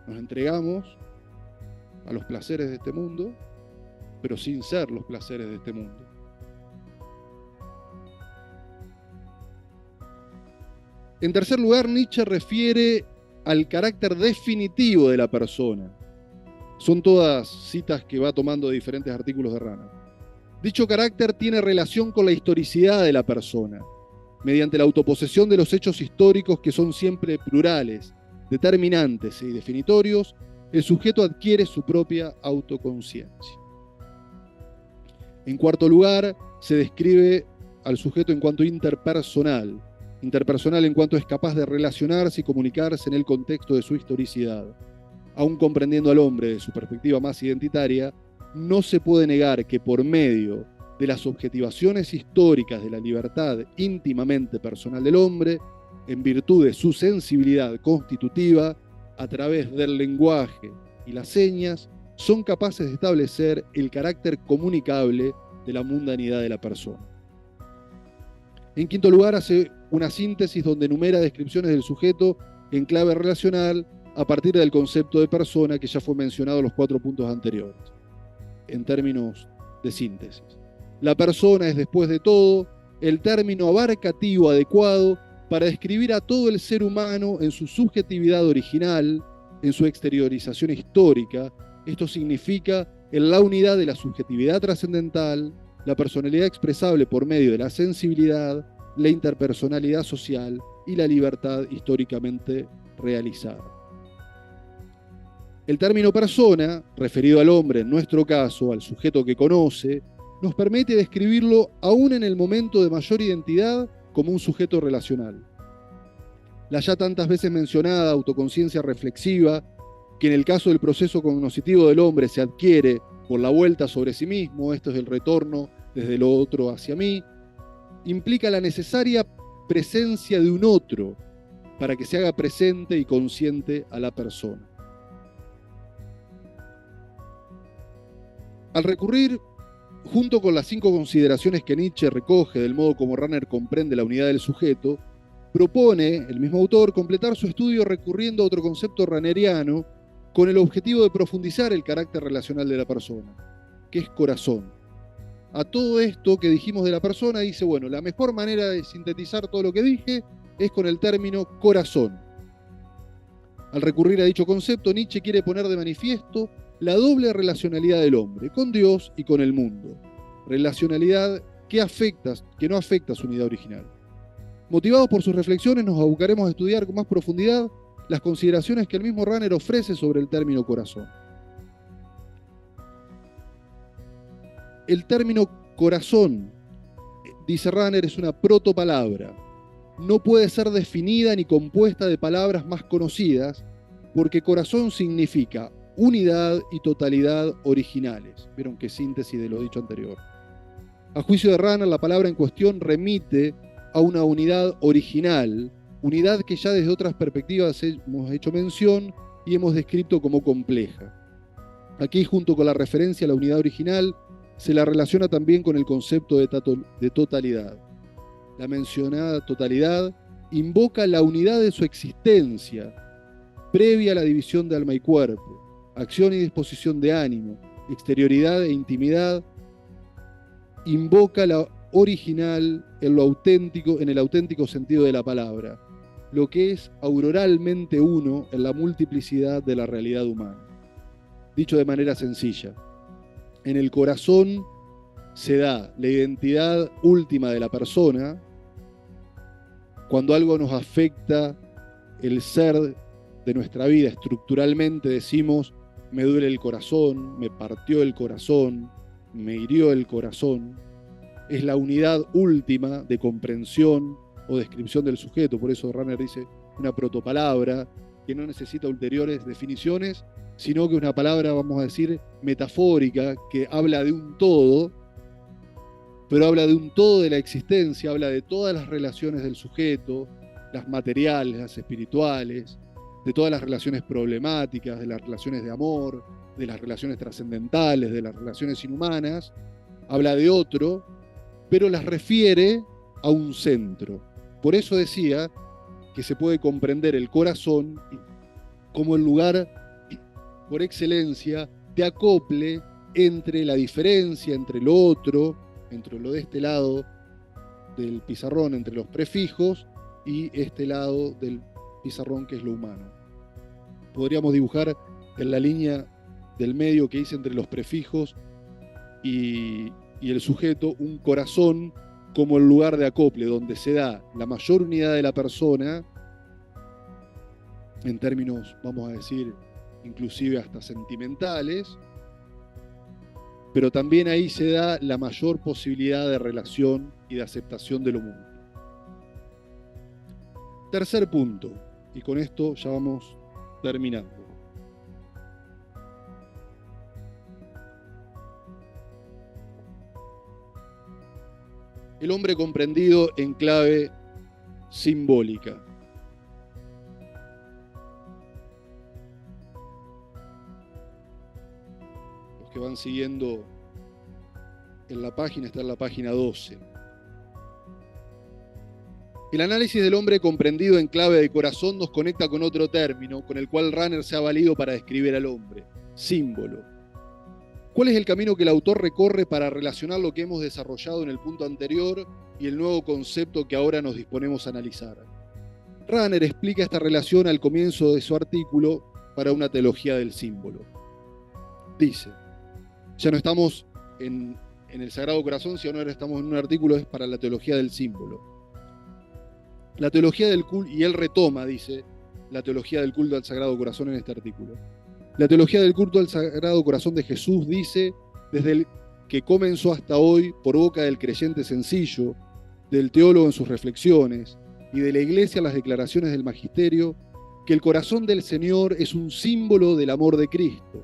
Nos entregamos a los placeres de este mundo, pero sin ser los placeres de este mundo. En tercer lugar, Nietzsche refiere al carácter definitivo de la persona. Son todas citas que va tomando de diferentes artículos de Rahner. Dicho carácter tiene relación con la historicidad de la persona, mediante la autoposesión de los hechos históricos que son siempre plurales, determinantes y definitorios. El sujeto adquiere su propia autoconciencia. En cuarto lugar, se describe al sujeto en cuanto interpersonal en cuanto es capaz de relacionarse y comunicarse en el contexto de su historicidad. Aún comprendiendo al hombre de su perspectiva más identitaria, no se puede negar que por medio de las objetivaciones históricas de la libertad íntimamente personal del hombre, en virtud de su sensibilidad constitutiva, a través del lenguaje y las señas, son capaces de establecer el carácter comunicable de la mundanidad de la persona. En quinto lugar, hace una síntesis donde enumera descripciones del sujeto en clave relacional a partir del concepto de persona que ya fue mencionado en los 4 puntos anteriores, en términos de síntesis. La persona es, después de todo, el término abarcativo adecuado para describir a todo el ser humano en su subjetividad original, en su exteriorización histórica. Esto significa en la unidad de la subjetividad trascendental, la personalidad expresable por medio de la sensibilidad, la interpersonalidad social y la libertad históricamente realizada. El término persona, referido al hombre en nuestro caso, al sujeto que conoce, nos permite describirlo aún en el momento de mayor identidad como un sujeto relacional. La ya tantas veces mencionada autoconciencia reflexiva, que en el caso del proceso cognoscitivo del hombre se adquiere por la vuelta sobre sí mismo, esto es el retorno desde lo otro hacia mí, implica la necesaria presencia de un otro para que se haga presente y consciente a la persona. Al recurrir, junto con las 5 consideraciones que Nietzsche recoge del modo como Rahner comprende la unidad del sujeto, propone, el mismo autor, completar su estudio recurriendo a otro concepto rahneriano con el objetivo de profundizar el carácter relacional de la persona, que es corazón. A todo esto que dijimos de la persona, dice, bueno, la mejor manera de sintetizar todo lo que dije es con el término corazón. Al recurrir a dicho concepto, Nietzsche quiere poner de manifiesto la doble relacionalidad del hombre, con Dios y con el mundo. Relacionalidad que no afecta a su unidad original. Motivados por sus reflexiones, nos abocaremos a estudiar con más profundidad las consideraciones que el mismo Rahner ofrece sobre el término corazón. El término corazón, dice Rahner, es una protopalabra. No puede ser definida ni compuesta de palabras más conocidas, porque corazón significa unidad y totalidad originales. Vieron qué síntesis de lo dicho anterior. A juicio de Rahner, la palabra en cuestión remite a una unidad original, unidad que ya desde otras perspectivas hemos hecho mención y hemos descrito como compleja. Aquí, junto con la referencia a la unidad original, se la relaciona también con el concepto de totalidad. La mencionada totalidad invoca la unidad de su existencia, previa a la división de alma y cuerpo, acción y disposición de ánimo, exterioridad e intimidad. Invoca la original en lo auténtico, en el auténtico sentido de la palabra, lo que es auroralmente uno en la multiplicidad de la realidad humana. Dicho de manera sencilla, en el corazón se da la identidad última de la persona. Cuando algo nos afecta el ser de nuestra vida estructuralmente, decimos, me duele el corazón, me partió el corazón, me hirió el corazón. Es la unidad última de comprensión o descripción del sujeto. Por eso Rahner dice una protopalabra que no necesita ulteriores definiciones, sino que una palabra, vamos a decir, metafórica, que habla de un todo, pero habla de un todo de la existencia, habla de todas las relaciones del sujeto, las materiales, las espirituales, de todas las relaciones problemáticas, de las relaciones de amor, de las relaciones trascendentales, de las relaciones inhumanas. Habla de otro, pero las refiere a un centro. Por eso decía que se puede comprender el corazón como el lugar por excelencia de acople entre la diferencia, entre lo otro, entre lo de este lado del pizarrón, entre los prefijos, y este lado del pizarrón que es lo humano. Podríamos dibujar en la línea del medio que hice entre los prefijos y el sujeto un corazón como el lugar de acople, donde se da la mayor unidad de la persona, en términos, vamos a decir, inclusive hasta sentimentales, pero también ahí se da la mayor posibilidad de relación y de aceptación de lo mundo. Tercer punto, y con esto ya vamos terminando. El hombre comprendido en clave simbólica. Los que van siguiendo en la página, está en la página 12. El análisis del hombre comprendido en clave de corazón nos conecta con otro término, con el cual Rahner se ha valido para describir al hombre: símbolo. ¿Cuál es el camino que el autor recorre para relacionar lo que hemos desarrollado en el punto anterior y el nuevo concepto que ahora nos disponemos a analizar? Rahner explica esta relación al comienzo de su artículo para una teología del símbolo. Dice, ya no estamos en el Sagrado Corazón, sino ahora estamos en un artículo es para la teología del símbolo. La teología del culto, y él retoma, dice, la teología del culto al Sagrado Corazón en este artículo. La teología del culto al Sagrado Corazón de Jesús dice, desde el que comenzó hasta hoy, por boca del creyente sencillo, del teólogo en sus reflexiones, y de la Iglesia en las declaraciones del Magisterio, que el corazón del Señor es un símbolo del amor de Cristo.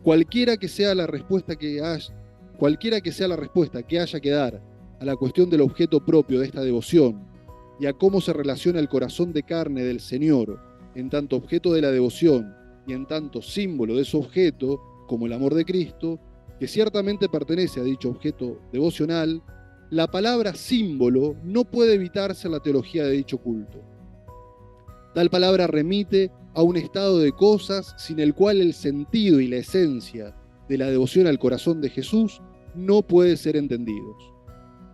Cualquiera que sea la respuesta que haya que dar a la cuestión del objeto propio de esta devoción y a cómo se relaciona el corazón de carne del Señor en tanto objeto de la devoción y en tanto símbolo de su objeto, como el amor de Cristo, que ciertamente pertenece a dicho objeto devocional, la palabra símbolo no puede evitarse en la teología de dicho culto. Tal palabra remite a un estado de cosas sin el cual el sentido y la esencia de la devoción al corazón de Jesús no puede ser entendidos.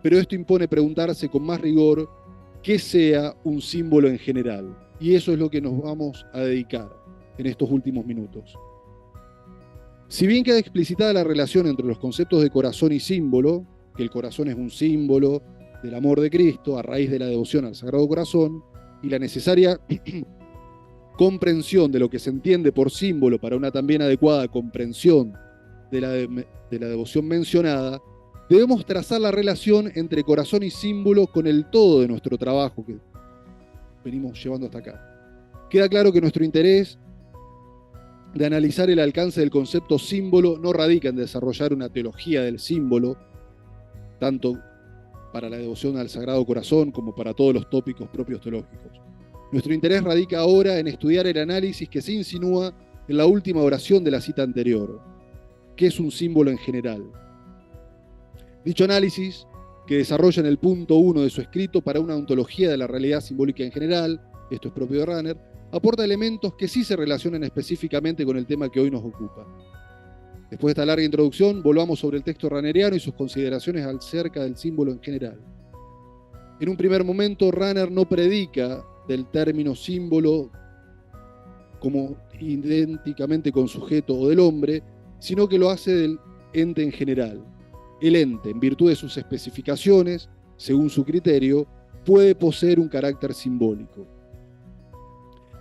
Pero esto impone preguntarse con más rigor qué sea un símbolo en general, y eso es lo que nos vamos a dedicar en estos últimos minutos. Si bien queda explicitada la relación entre los conceptos de corazón y símbolo, que el corazón es un símbolo del amor de Cristo a raíz de la devoción al Sagrado Corazón, y la necesaria comprensión de lo que se entiende por símbolo para una también adecuada comprensión de la devoción mencionada, debemos trazar la relación entre corazón y símbolo con el todo de nuestro trabajo que venimos llevando hasta acá. Queda claro que nuestro interés de analizar el alcance del concepto símbolo no radica en desarrollar una teología del símbolo, tanto para la devoción al Sagrado Corazón como para todos los tópicos propios teológicos. Nuestro interés radica ahora en estudiar el análisis que se insinúa en la última oración de la cita anterior, que es un símbolo en general. Dicho análisis, que desarrolla en el punto 1 de su escrito para una ontología de la realidad simbólica en general, esto es propio de Rahner, aporta elementos que sí se relacionan específicamente con el tema que hoy nos ocupa. Después de esta larga introducción, volvamos sobre el texto rahneriano y sus consideraciones acerca del símbolo en general. En un primer momento, Rahner no predica del término símbolo como idénticamente con sujeto o del hombre, sino que lo hace del ente en general. El ente, en virtud de sus especificaciones, según su criterio, puede poseer un carácter simbólico.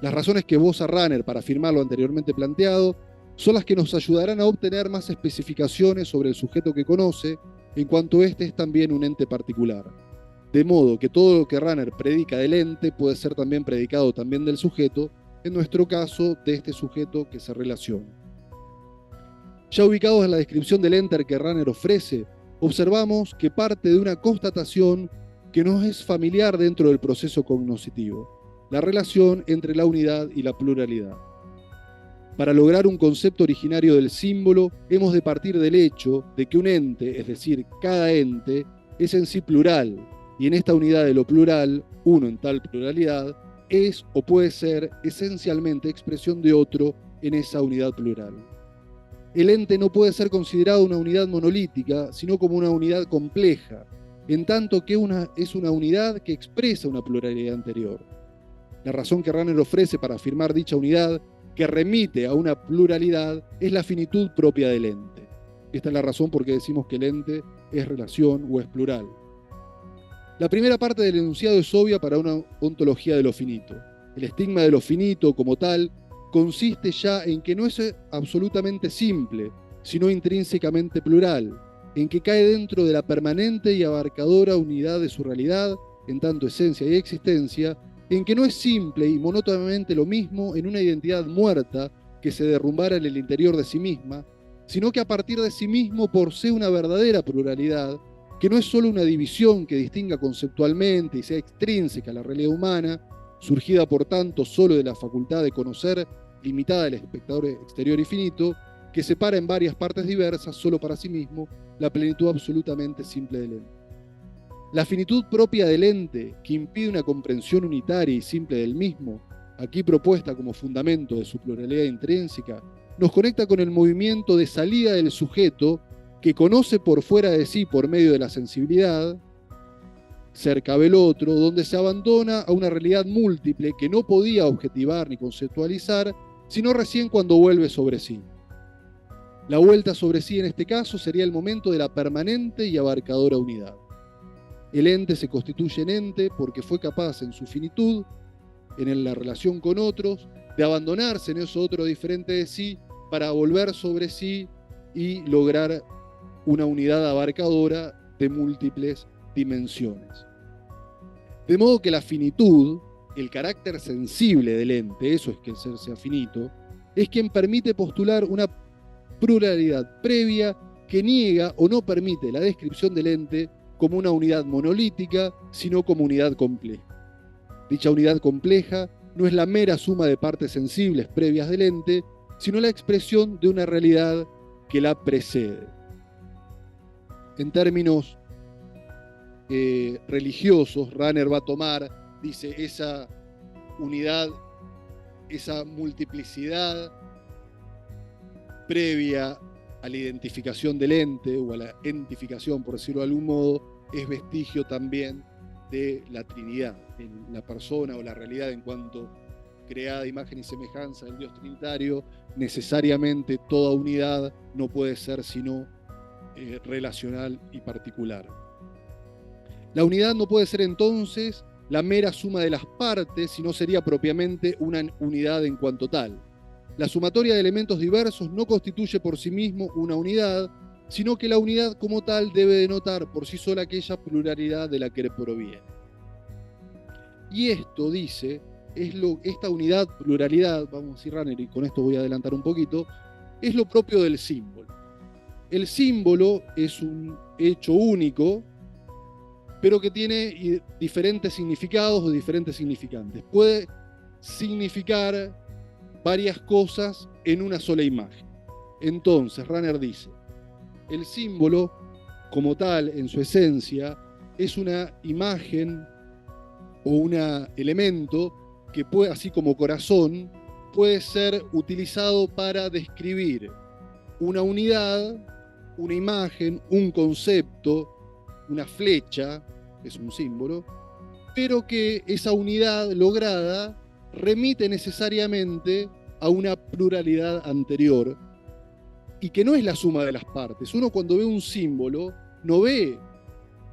Las razones que esboza Rahner para afirmar lo anteriormente planteado son las que nos ayudarán a obtener más especificaciones sobre el sujeto que conoce, en cuanto éste es también un ente particular. De modo que todo lo que Rahner predica del ente puede ser también predicado también del sujeto, en nuestro caso, de este sujeto que se relaciona. Ya ubicados en la descripción del ente que Rahner ofrece, observamos que parte de una constatación que nos es familiar dentro del proceso cognoscitivo: la relación entre la unidad y la pluralidad. Para lograr un concepto originario del símbolo, hemos de partir del hecho de que un ente, es decir, cada ente, es en sí plural, y en esta unidad de lo plural, uno en tal pluralidad, es o puede ser esencialmente expresión de otro en esa unidad plural. El ente no puede ser considerado una unidad monolítica, sino como una unidad compleja, en tanto que es una unidad que expresa una pluralidad anterior. La razón que Rahner ofrece para afirmar dicha unidad, que remite a una pluralidad, es la finitud propia del ente. Esta es la razón por qué decimos que el ente es relación o es plural. La primera parte del enunciado es obvia para una ontología de lo finito. El estigma de lo finito, como tal, consiste ya en que no es absolutamente simple, sino intrínsecamente plural, en que cae dentro de la permanente y abarcadora unidad de su realidad, en tanto esencia y existencia, en que no es simple y monótonamente lo mismo en una identidad muerta que se derrumbara en el interior de sí misma, sino que a partir de sí mismo posee una verdadera pluralidad, que no es solo una división que distinga conceptualmente y sea extrínseca a la realidad humana, surgida por tanto solo de la facultad de conocer, limitada del espectador exterior y finito, que separa en varias partes diversas, solo para sí mismo, la plenitud absolutamente simple del ente. La finitud propia del ente, que impide una comprensión unitaria y simple del mismo, aquí propuesta como fundamento de su pluralidad intrínseca, nos conecta con el movimiento de salida del sujeto que conoce por fuera de sí por medio de la sensibilidad, cerca del otro, donde se abandona a una realidad múltiple que no podía objetivar ni conceptualizar, sino recién cuando vuelve sobre sí. La vuelta sobre sí en este caso sería el momento de la permanente y abarcadora unidad. El ente se constituye en ente porque fue capaz en su finitud, en la relación con otros, de abandonarse en eso otro diferente de sí para volver sobre sí y lograr una unidad abarcadora de múltiples dimensiones. De modo que la finitud, el carácter sensible del ente, eso es que el ser sea finito, es quien permite postular una pluralidad previa que niega o no permite la descripción del ente como una unidad monolítica, sino como unidad compleja. Dicha unidad compleja no es la mera suma de partes sensibles previas del ente, sino la expresión de una realidad que la precede. En términos religiosos, Rahner va a tomar, dice, esa unidad, esa multiplicidad previa a la identificación del ente o a la entificación, por decirlo de algún modo, es vestigio también de la Trinidad, en la persona o la realidad en cuanto creada imagen y semejanza del Dios Trinitario. Necesariamente toda unidad no puede ser sino relacional y particular. La unidad no puede ser entonces la mera suma de las partes, sino sería propiamente una unidad en cuanto tal. La sumatoria de elementos diversos no constituye por sí mismo una unidad, sino que la unidad como tal debe denotar por sí sola aquella pluralidad de la que proviene. Y esto, dice, esta unidad, pluralidad, vamos a decir Rahner, y con esto voy a adelantar un poquito, es lo propio del símbolo. El símbolo es un hecho único, pero que tiene diferentes significados o diferentes significantes. Puede significar varias cosas en una sola imagen. Entonces, Rahner dice, el símbolo, como tal, en su esencia, es una imagen o un elemento que puede, así como corazón, puede ser utilizado para describir una unidad, una imagen, un concepto, una flecha, es un símbolo, pero que esa unidad lograda remite necesariamente a una pluralidad anterior y que no es la suma de las partes. Uno cuando ve un símbolo no ve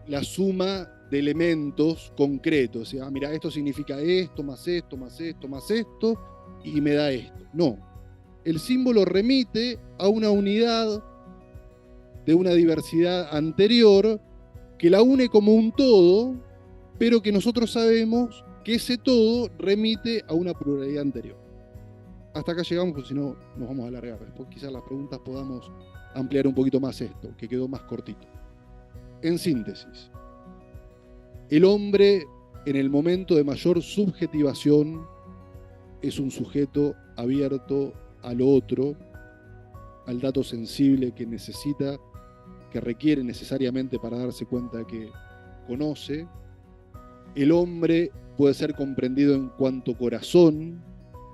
la suma de elementos concretos, o sea, mira, esto significa esto, más esto, más esto, más esto, y me da esto. No, el símbolo remite a una unidad de una diversidad anterior que la une como un todo, pero que nosotros sabemos que ese todo remite a una pluralidad anterior. Hasta acá llegamos, porque si no nos vamos a alargar. Después quizás las preguntas podamos ampliar un poquito más esto, que quedó más cortito. En síntesis, el hombre en el momento de mayor subjetivación es un sujeto abierto al otro, al dato sensible que necesita, que requiere necesariamente para darse cuenta que conoce. El hombre puede ser comprendido en cuanto corazón,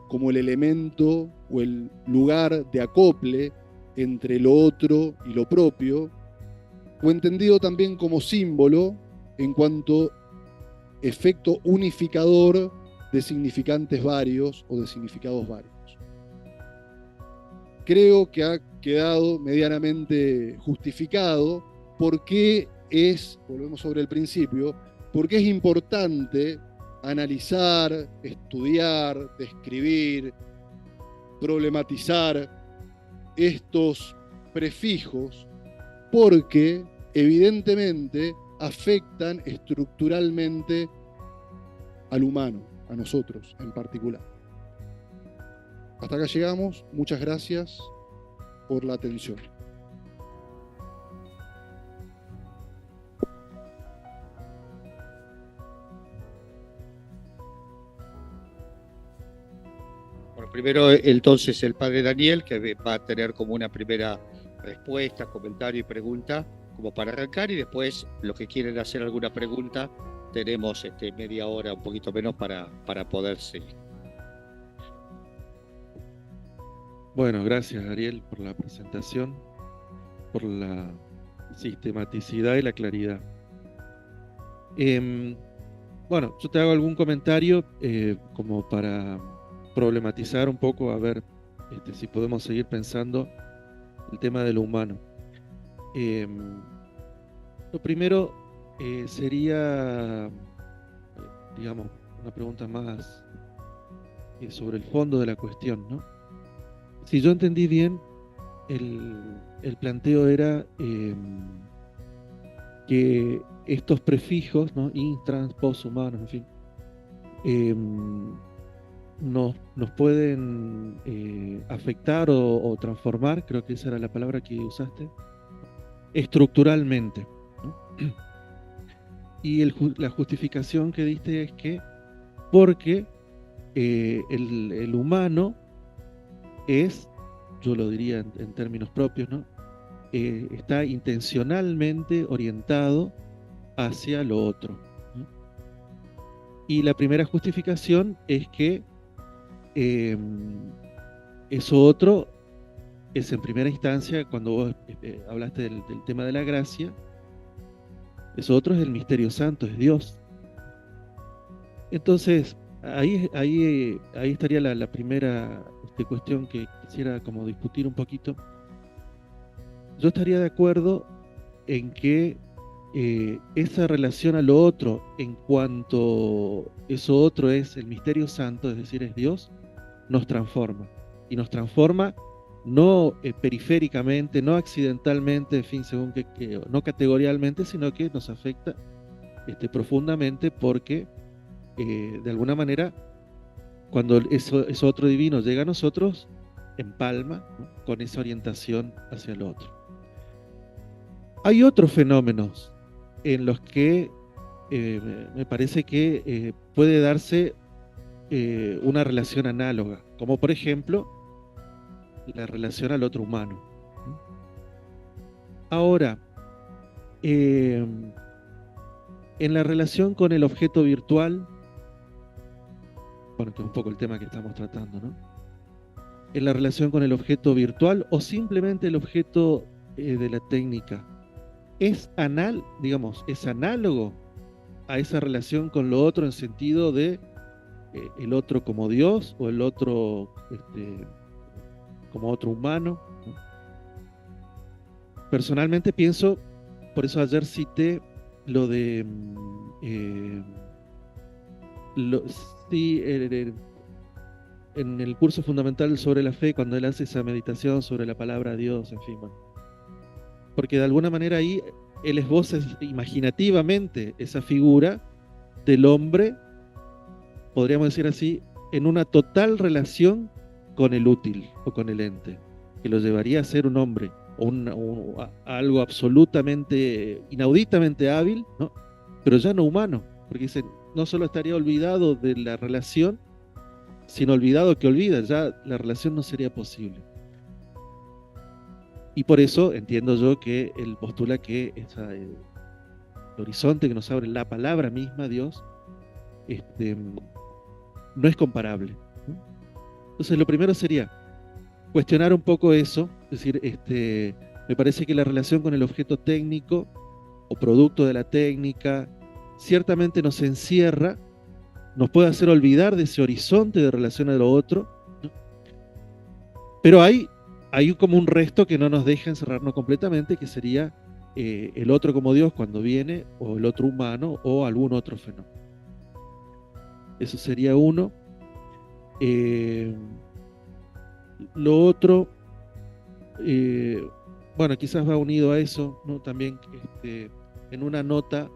como el elemento o el lugar de acople entre lo otro y lo propio, o entendido también como símbolo en cuanto efecto unificador de significantes varios o de significados varios. Creo que ha quedado medianamente justificado por qué volvemos sobre el principio, por qué es importante analizar, estudiar, describir, problematizar estos prefijos, porque evidentemente afectan estructuralmente al humano, a nosotros en particular. Hasta acá llegamos. Muchas gracias por la atención. Bueno, primero entonces el padre Daniel, que va a tener como una primera respuesta, comentario y pregunta como para arrancar, y después los que quieren hacer alguna pregunta, tenemos media hora, un poquito menos, para poder seguir. Bueno, gracias Ariel por la presentación, por la sistematicidad y la claridad. Bueno, yo te hago algún comentario como para problematizar un poco, a ver si podemos seguir pensando el tema de lo humano. Lo primero sería, digamos, una pregunta más sobre el fondo de la cuestión, ¿no? Si yo entendí bien, el planteo era que estos prefijos, ¿no? Intrans, poshumanos, en fin, nos pueden afectar o transformar, creo que esa era la palabra que usaste, estructuralmente, ¿no? Y la justificación que diste es que porque el humano es, yo lo diría en términos propios, ¿no? Está intencionalmente orientado hacia lo otro, ¿no? Y la primera justificación es que eso otro es, en primera instancia, cuando vos hablaste del tema de la gracia, eso otro es el misterio santo, es Dios. Entonces, ahí estaría la primera cuestión que quisiera como discutir un poquito. Yo estaría de acuerdo en que esa relación a lo otro, en cuanto eso otro es el misterio santo, es decir, es Dios, nos transforma. Y nos transforma no periféricamente, no accidentalmente, en fin, según no categorialmente, sino que nos afecta profundamente, porque de alguna manera, cuando eso otro divino llega a nosotros, empalma, ¿no? Con esa orientación hacia el otro. Hay otros fenómenos en los que me parece que puede darse una relación análoga, como por ejemplo la relación al otro humano. Ahora, en la relación con el objeto virtual, bueno, que es un poco el tema que estamos tratando, ¿no? En la relación con el objeto virtual o simplemente el objeto de la técnica, es análogo a esa relación con lo otro, en sentido de el otro como Dios o el otro como otro humano, ¿no? Personalmente pienso, por eso ayer cité lo de sí, en el curso fundamental sobre la fe, cuando él hace esa meditación sobre la palabra Dios, en fin, bueno, porque de alguna manera ahí él esboza imaginativamente esa figura del hombre, podríamos decir así, en una total relación con el útil o con el ente, que lo llevaría a ser un hombre o algo absolutamente, inauditamente hábil, ¿no? Pero ya no humano, porque dice, no solo estaría olvidado de la relación, sino olvidado que olvida, ya la relación no sería posible. Y por eso entiendo yo que él postula que el horizonte que nos abre la palabra misma, Dios, no es comparable, ¿no? Entonces lo primero sería cuestionar un poco eso, es decir, me parece que la relación con el objeto técnico o producto de la técnica ciertamente nos encierra, nos puede hacer olvidar de ese horizonte de relación a lo otro, ¿no? Pero hay como un resto que no nos deja encerrarnos completamente, que sería el otro como Dios cuando viene, o el otro humano, o algún otro fenómeno. Eso sería uno. Lo otro, bueno, quizás va unido a eso, ¿no? También en una nota,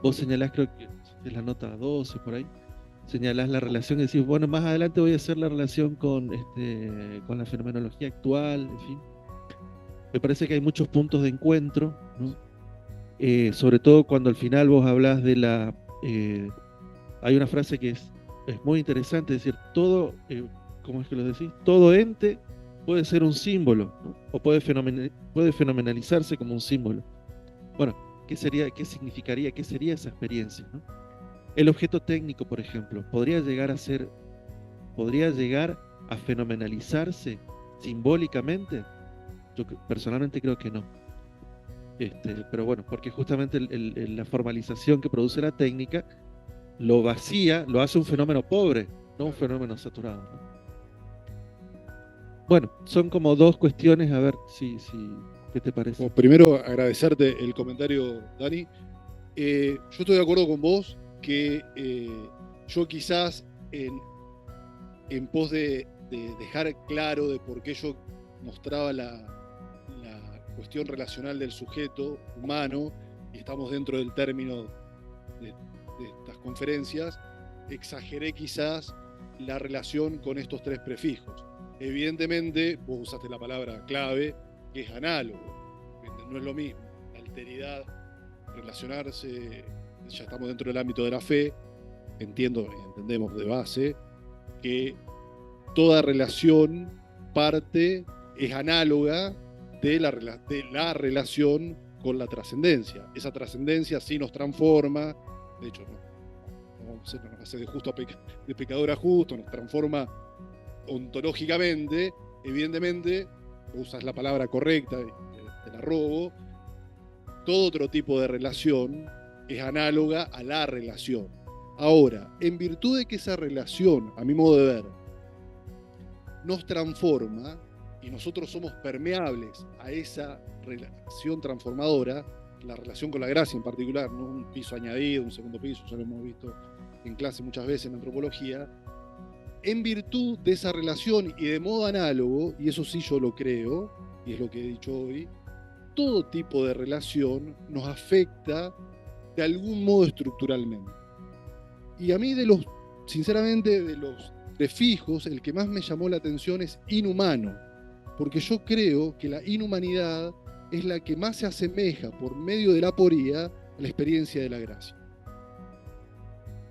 vos señalás, creo que es la nota 12 por ahí, señalás la relación y decís, bueno, más adelante voy a hacer la relación con la fenomenología actual, en fin. Me parece que hay muchos puntos de encuentro, ¿no? Sobre todo cuando al final vos hablás de la... hay una frase que es muy interesante, es decir, todo, ¿cómo es que lo decís? Todo ente puede ser un símbolo, ¿no? O puede fenomenalizarse como un símbolo. Bueno, ¿qué significaría, qué sería esa experiencia, ¿no? El objeto técnico, por ejemplo, podría llegar a fenomenalizarse simbólicamente. Yo personalmente creo que no. Pero bueno, porque justamente la formalización que produce la técnica lo vacía, lo hace un fenómeno pobre, no un fenómeno saturado, ¿no? Bueno, son como dos cuestiones, a ver ¿qué te parece? Bueno, primero, agradecerte el comentario, Dani. Yo estoy de acuerdo con vos que yo quizás en pos de dejar claro de por qué yo mostraba la cuestión relacional del sujeto humano, y estamos dentro del término de estas conferencias, exageré quizás la relación con estos tres prefijos. Evidentemente, vos usaste la palabra clave, que es análogo. No es lo mismo. La alteridad, relacionarse, ya estamos dentro del ámbito de la fe, entendemos de base, que toda relación es análoga de la relación con la trascendencia. Esa trascendencia sí nos transforma, de hecho nos hace de pecador a justo, nos transforma ontológicamente. Evidentemente, usas la palabra correcta y te la robo, todo otro tipo de relación es análoga a la relación. Ahora, en virtud de que esa relación, a mi modo de ver, nos transforma y nosotros somos permeables a esa relación transformadora, la relación con la gracia en particular, no un piso añadido, un segundo piso, ya lo hemos visto en clase muchas veces en antropología, en virtud de esa relación y de modo análogo, y eso sí yo lo creo, y es lo que he dicho hoy, todo tipo de relación nos afecta de algún modo estructuralmente. Y a mí, sinceramente, de los prefijos, el que más me llamó la atención es inhumano, porque yo creo que la inhumanidad es la que más se asemeja, por medio de la aporía, a la experiencia de la gracia.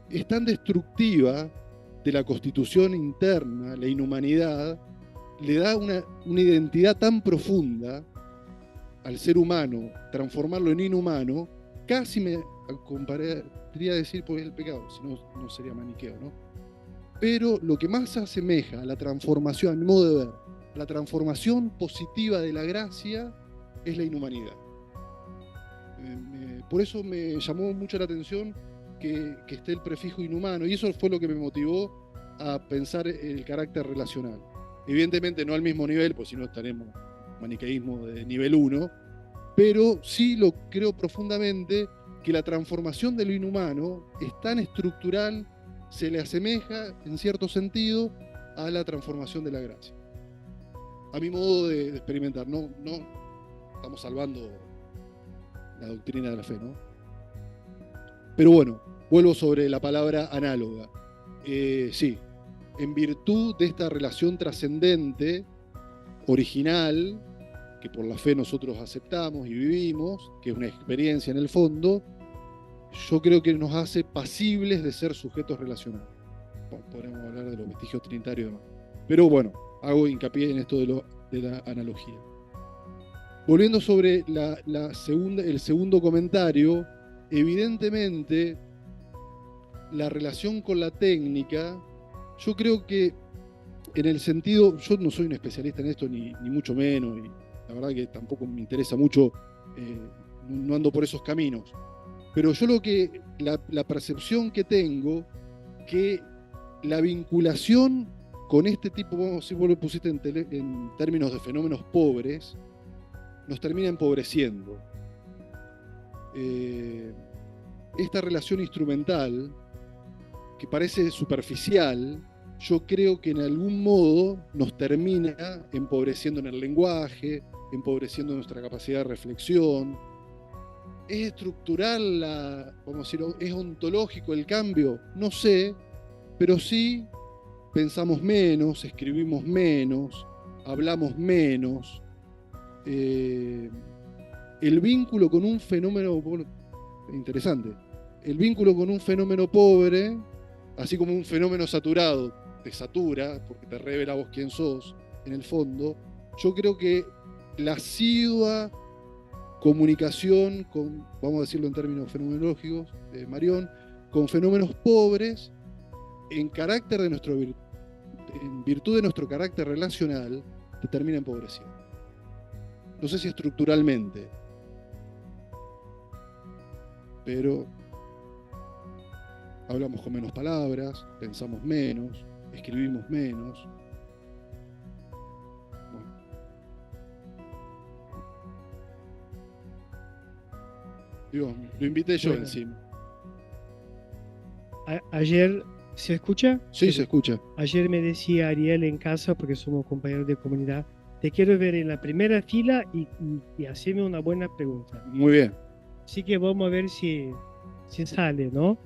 Es tan destructiva de la constitución interna, la inhumanidad, le da una identidad tan profunda al ser humano, transformarlo en inhumano, casi me compararía a decir porque es el pecado, si no, no sería maniqueo, ¿no? Pero lo que más se asemeja a la transformación, a mi modo de ver, la transformación positiva de la gracia es la inhumanidad. Por eso me llamó mucho la atención que esté el prefijo inhumano, y eso fue lo que me motivó a pensar el carácter relacional. Evidentemente no al mismo nivel, pues si no estaremos maniqueísmo de nivel 1, pero sí lo creo profundamente que la transformación de lo inhumano es tan estructural, se le asemeja en cierto sentido a la transformación de la gracia. A mi modo de experimentar, no estamos salvando la doctrina de la fe, ¿no? Pero bueno, vuelvo sobre la palabra análoga. Sí, en virtud de esta relación trascendente, original, que por la fe nosotros aceptamos y vivimos, que es una experiencia en el fondo, yo creo que nos hace pasibles de ser sujetos relacionados. Bueno, podríamos hablar de los vestigios trinitarios y demás. Pero bueno, hago hincapié en esto de la analogía. Volviendo sobre el segundo comentario, evidentemente la relación con la técnica, yo creo que en el sentido, yo no soy un especialista en esto ni mucho menos, y la verdad que tampoco me interesa mucho, no ando por esos caminos, pero yo la percepción que tengo, que la vinculación con este tipo, vamos a decir, vos lo pusiste en términos de fenómenos pobres, nos termina empobreciendo. Esta relación instrumental, que parece superficial, yo creo que en algún modo nos termina empobreciendo en el lenguaje, empobreciendo nuestra capacidad de reflexión. ¿Es estructural, vamos a decir, es ontológico el cambio? No sé, pero sí pensamos menos, escribimos menos, hablamos menos. El vínculo con un fenómeno interesante, el vínculo con un fenómeno pobre, así como un fenómeno saturado te satura porque te revela vos quién sos en el fondo, yo creo que la asidua comunicación, vamos a decirlo en términos fenomenológicos, Marión, con fenómenos pobres en virtud de nuestro carácter relacional, te termina empobreciendo. No sé si estructuralmente, pero hablamos con menos palabras, pensamos menos, escribimos menos. Bueno. Digo, lo invité yo encima. Ayer, ¿se escucha? Sí, se escucha. Ayer me decía Ariel en casa, porque somos compañeros de comunidad, te quiero ver en la primera fila y hacerme una buena pregunta. Muy bien. Así que vamos a ver si sale, ¿no?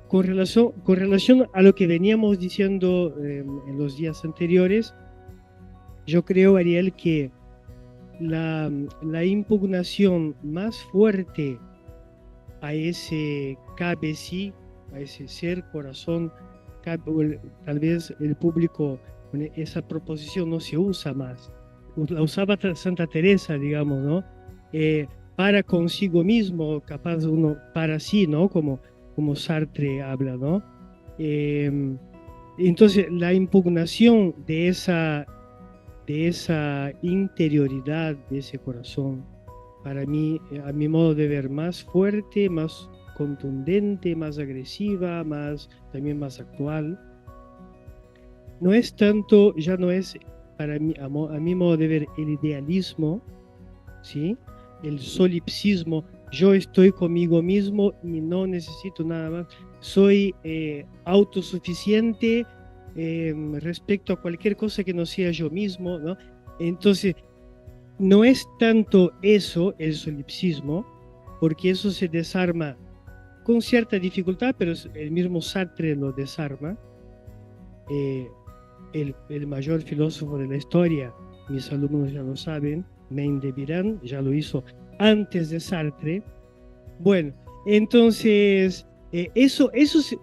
Con relación a lo que veníamos diciendo en los días anteriores, yo creo, Ariel, que la impugnación más fuerte a ese cabecí, a ese ser, corazón, tal vez el público, esa proposición no se usa más. La usaba Santa Teresa, digamos, ¿no? Para consigo mismo, capaz uno para sí, ¿no? Como Sartre habla, ¿no? Entonces, la impugnación de esa interioridad, de ese corazón, para mí, a mi modo de ver, más fuerte, más contundente, más agresiva, también más actual. No es tanto, ya no es para mí, a mi modo de ver, el idealismo, ¿sí? El solipsismo, yo estoy conmigo mismo y no necesito nada más, soy autosuficiente respecto a cualquier cosa que no sea yo mismo, ¿no? Entonces, no es tanto eso, el solipsismo, porque eso se desarma con cierta dificultad, pero el mismo Sartre lo desarma. El mayor filósofo de la historia, mis alumnos ya lo saben, Maine de Biran, ya lo hizo antes de Sartre. Bueno, entonces, eso se...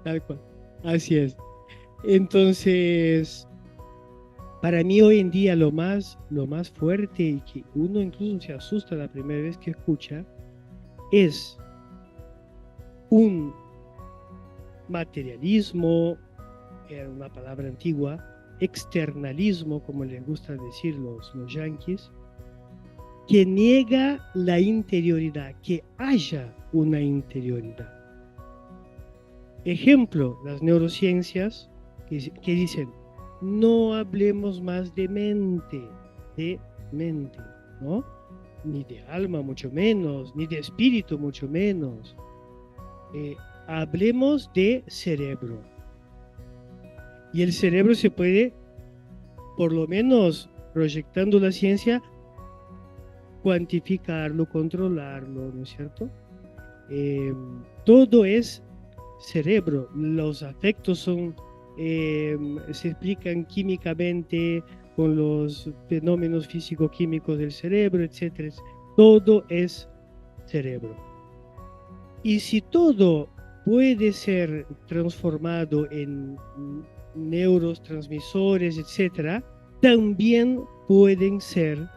Tal cual, así es. Entonces, para mí hoy en día lo más fuerte, y que uno incluso se asusta la primera vez que escucha, es un materialismo, era una palabra antigua, externalismo, como les gusta decir los yanquis, que niega la interioridad, que haya una interioridad. Ejemplo, las neurociencias que dicen, no hablemos más de mente, ¿no? Ni de alma, mucho menos, ni de espíritu, mucho menos. Hablemos de cerebro. Y el cerebro se puede, por lo menos proyectando la ciencia, cuantificarlo, controlarlo, ¿no es cierto? Todo es cerebro. Los afectos se explican químicamente con los fenómenos físico-químicos del cerebro, etc. Todo es cerebro. Y si todo puede ser transformado en neurotransmisores, etc., también pueden ser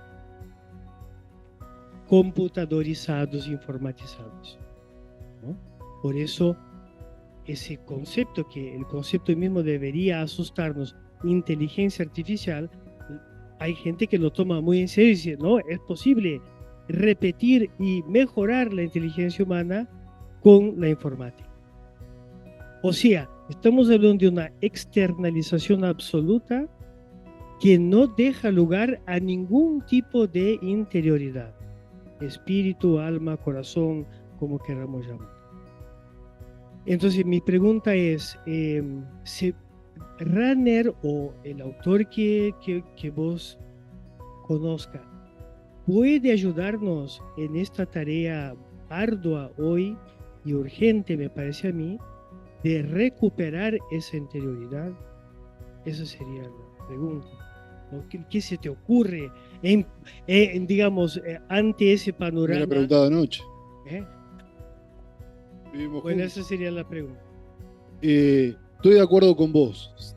computadorizados, informatizados, ¿no? Por eso, ese concepto, que el concepto mismo debería asustarnos, inteligencia artificial, hay gente que lo toma muy en serio y dice, no, es posible repetir y mejorar la inteligencia humana con la informática. O sea, estamos hablando de una externalización absoluta que no deja lugar a ningún tipo de interioridad, espíritu, alma, corazón, como queramos llamar. Entonces mi pregunta es, Rahner o el autor que vos conozca, ¿puede ayudarnos en esta tarea ardua hoy y urgente, me parece a mí, de recuperar esa interioridad? Esa sería la pregunta. ¿Qué se te ocurre digamos, ante ese panorama? Me lo he preguntado anoche. Bueno, esa sería la pregunta. Estoy de acuerdo con vos.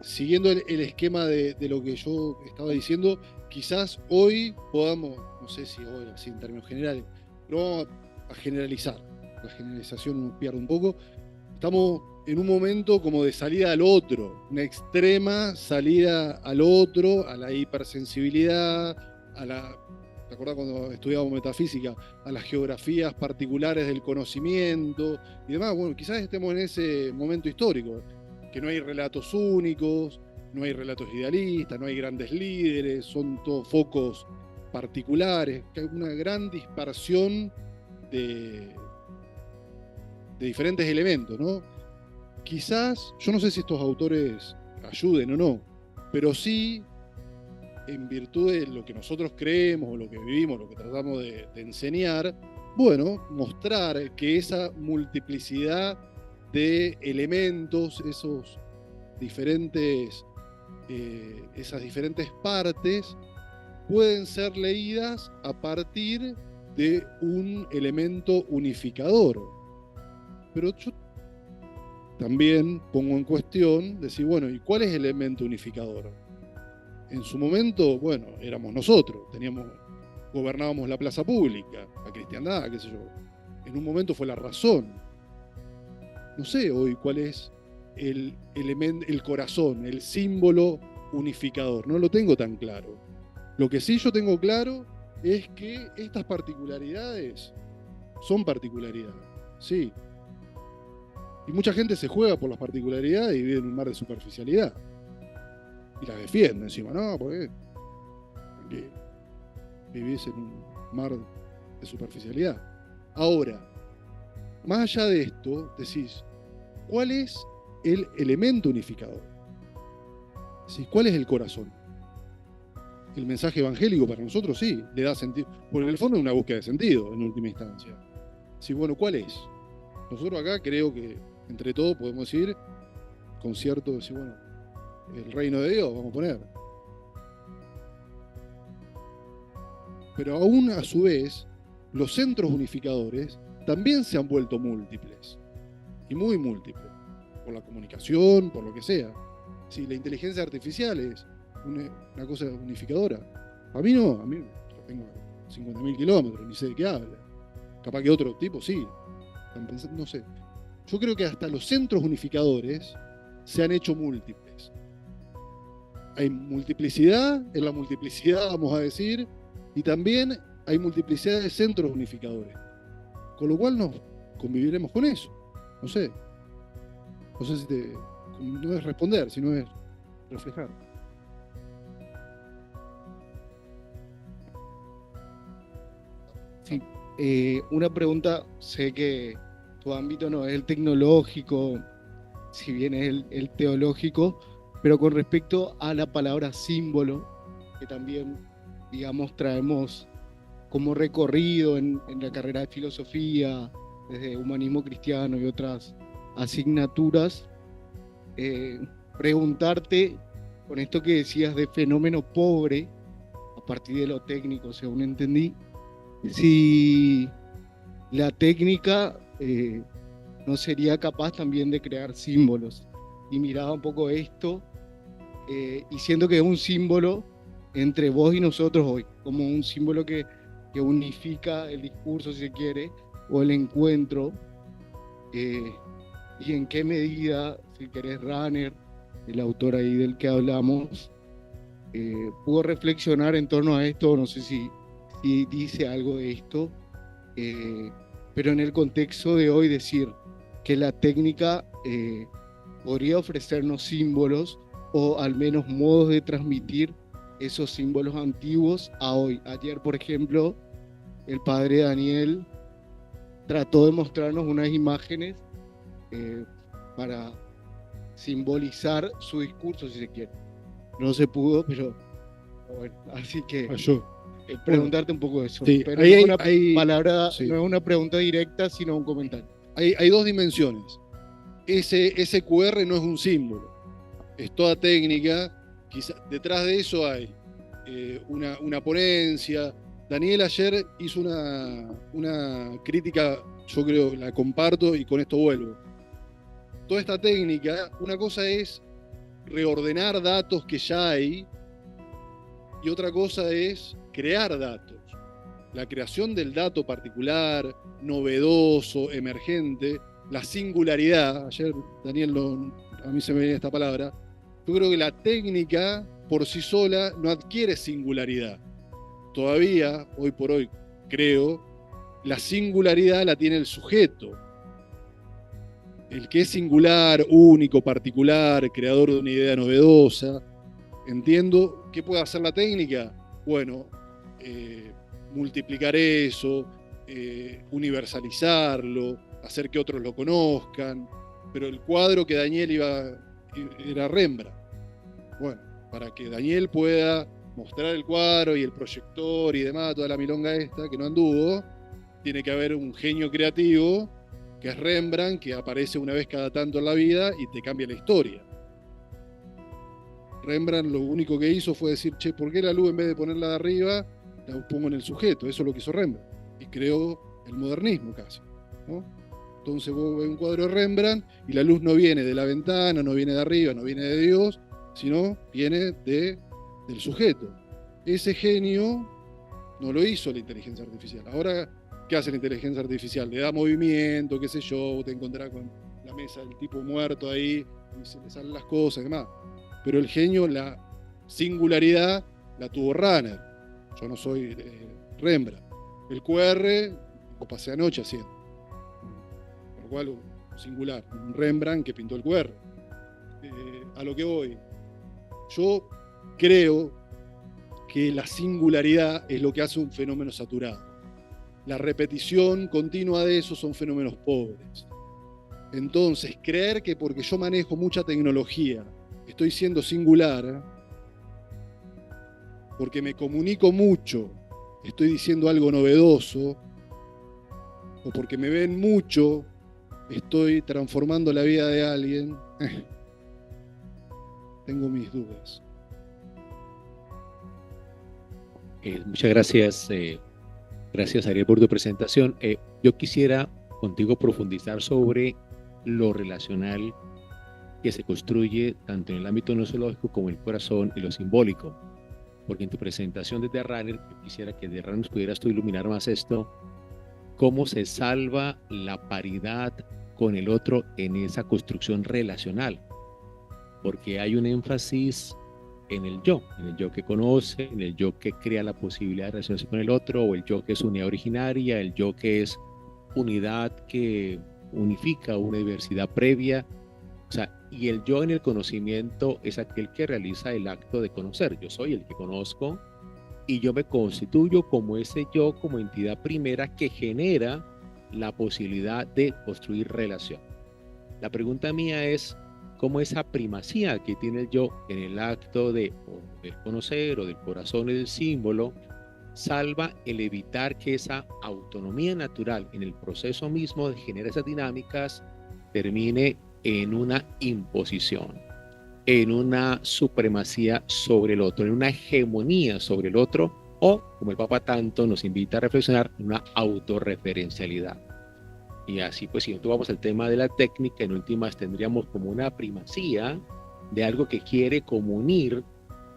Siguiendo el esquema de lo que yo estaba diciendo, quizás hoy podamos, no sé si hoy, así en términos generales, pero vamos a generalizar. La generalización nos pierde un poco. Estamos en un momento como de salida al otro, una extrema salida al otro, a la hipersensibilidad, ¿te acordás cuando estudiábamos metafísica? A las geografías particulares del conocimiento y demás. Bueno, quizás estemos en ese momento histórico, que no hay relatos únicos, no hay relatos idealistas, no hay grandes líderes, son todos focos particulares, que hay una gran dispersión de diferentes elementos, ¿no? Quizás, yo no sé si estos autores ayuden o no, pero sí, en virtud de lo que nosotros creemos, o lo que vivimos, lo que tratamos de enseñar, bueno, mostrar que esa multiplicidad de elementos, esas diferentes partes, pueden ser leídas a partir de un elemento unificador. Pero yo también pongo en cuestión decir, bueno, ¿y cuál es el elemento unificador? En su momento, bueno, éramos nosotros, gobernábamos la plaza pública, la cristiandad, qué sé yo. En un momento fue la razón. No sé hoy cuál es el elemento, el corazón, el símbolo unificador. No lo tengo tan claro. Lo que sí yo tengo claro es que estas particularidades son particularidades, sí. Y mucha gente se juega por las particularidades y vive en un mar de superficialidad. Y las defiende encima, ¿no? Porque vivís en un mar de superficialidad. Ahora, más allá de esto, decís, ¿cuál es el elemento unificador? Decís, ¿cuál es el corazón? El mensaje evangélico para nosotros sí, le da sentido. Porque en el fondo es una búsqueda de sentido, en última instancia. Sí, bueno, ¿cuál es? Nosotros acá creo que entre todos podemos decir, con cierto, decir, bueno, el reino de Dios, vamos a poner. Pero aún a su vez, los centros unificadores también se han vuelto múltiples. Y muy múltiples. Por la comunicación, por lo que sea. Si la inteligencia artificial es una cosa unificadora. A mí no, yo tengo 50.000 kilómetros, ni sé de qué habla. Capaz que otro tipo sí. No sé. Yo creo que hasta los centros unificadores se han hecho múltiples. Hay multiplicidad, en la multiplicidad vamos a decir, y también hay multiplicidad de centros unificadores. Con lo cual nos conviviremos con eso. No sé. No sé si no es responder, sino es reflejar. Sí, una pregunta, sé que tu ámbito no es el tecnológico, si bien es el teológico, pero con respecto a la palabra símbolo, que también, digamos, traemos como recorrido en la carrera de filosofía, desde humanismo cristiano y otras asignaturas, preguntarte, con esto que decías de fenómeno pobre, a partir de lo técnico, según entendí, si la técnica no sería capaz también de crear símbolos. Y miraba un poco esto, y siento que es un símbolo entre vos y nosotros hoy, como un símbolo que unifica el discurso, si se quiere, o el encuentro, y en qué medida, si querés, Runner, el autor ahí del que hablamos, pudo reflexionar en torno a esto. No sé si dice algo de esto, pero en el contexto de hoy decir que la técnica podría ofrecernos símbolos o al menos modos de transmitir esos símbolos antiguos a hoy. Ayer, por ejemplo, el padre Daniel trató de mostrarnos unas imágenes para simbolizar su discurso, si se quiere. No se pudo, pero bueno, así que preguntarte un poco de eso. Sí, pero no es una palabra, sí. No es una pregunta directa, sino un comentario. Hay dos dimensiones. Ese QR no es un símbolo, es toda técnica. Quizá detrás de eso hay una ponencia. Daniel ayer hizo una crítica, yo creo, la comparto y con esto vuelvo. toda esta técnica, una cosa es reordenar datos que ya hay y otra cosa es crear datos. La creación del dato particular, novedoso, emergente, la singularidad. Ayer, Daniel, a mí se me viene esta palabra. Yo creo que la técnica por sí sola no adquiere singularidad. Todavía, hoy por hoy, creo, la singularidad la tiene el sujeto. El que es singular, único, particular, creador de una idea novedosa. Entiendo qué puede hacer la técnica. Bueno, multiplicar eso, universalizarlo, hacer que otros lo conozcan. Pero el cuadro que Daniel era Rembrandt. Bueno, para que Daniel pueda mostrar el cuadro y el proyector y demás, toda la milonga esta, que no anduvo, tiene que haber un genio creativo, que es Rembrandt, que aparece una vez cada tanto en la vida y te cambia la historia. Rembrandt lo único que hizo fue decir, che, ¿por qué la luz en vez de ponerla de arriba, la pongo en el sujeto? Eso es lo que hizo Rembrandt. Y creó el modernismo casi, ¿no? Entonces vos ves un cuadro de Rembrandt y la luz no viene de la ventana, no viene de arriba, no viene de Dios, sino viene del sujeto. Ese genio no lo hizo la inteligencia artificial. Ahora, ¿qué hace la inteligencia artificial? Le da movimiento, qué sé yo, te encontrarás con la mesa del tipo muerto ahí, y se le salen las cosas y demás. Pero el genio, la singularidad, la tuvo Runner. Yo no soy Rembrandt. El QR lo pasé anoche haciendo. Por lo cual, singular. Un Rembrandt que pintó el QR. A lo que voy. Yo creo que la singularidad es lo que hace un fenómeno saturado. La repetición continua de eso son fenómenos pobres. Entonces, creer que porque yo manejo mucha tecnología estoy siendo singular, porque me comunico mucho, estoy diciendo algo novedoso, o porque me ven mucho, estoy transformando la vida de alguien, tengo mis dudas. Muchas gracias, gracias Ariel por tu presentación. Yo quisiera contigo profundizar sobre lo relacional que se construye tanto en el ámbito nosológico como en el corazón y lo simbólico. Porque en tu presentación desde Runner, yo quisiera que de Runner nos pudieras tú iluminar más esto, cómo se salva la paridad con el otro en esa construcción relacional. Porque hay un énfasis en el yo que conoce, en el yo que crea la posibilidad de relacionarse con el otro, o el yo que es unidad originaria, el yo que es unidad que unifica una diversidad previa. O sea, y el yo en el conocimiento es aquel que realiza el acto de conocer. Yo soy el que conozco y yo me constituyo como ese yo, como entidad primera que genera la posibilidad de construir relación. La pregunta mía es, ¿cómo esa primacía que tiene el yo en el acto del conocer o del corazón y del símbolo salva el evitar que esa autonomía natural en el proceso mismo de generar esas dinámicas termine en una imposición, en una supremacía sobre el otro, en una hegemonía sobre el otro, o, como el Papa tanto nos invita a reflexionar, una autorreferencialidad? Y así, pues, si nosotros vamos al tema de la técnica, en últimas tendríamos como una primacía de algo que quiere como unir,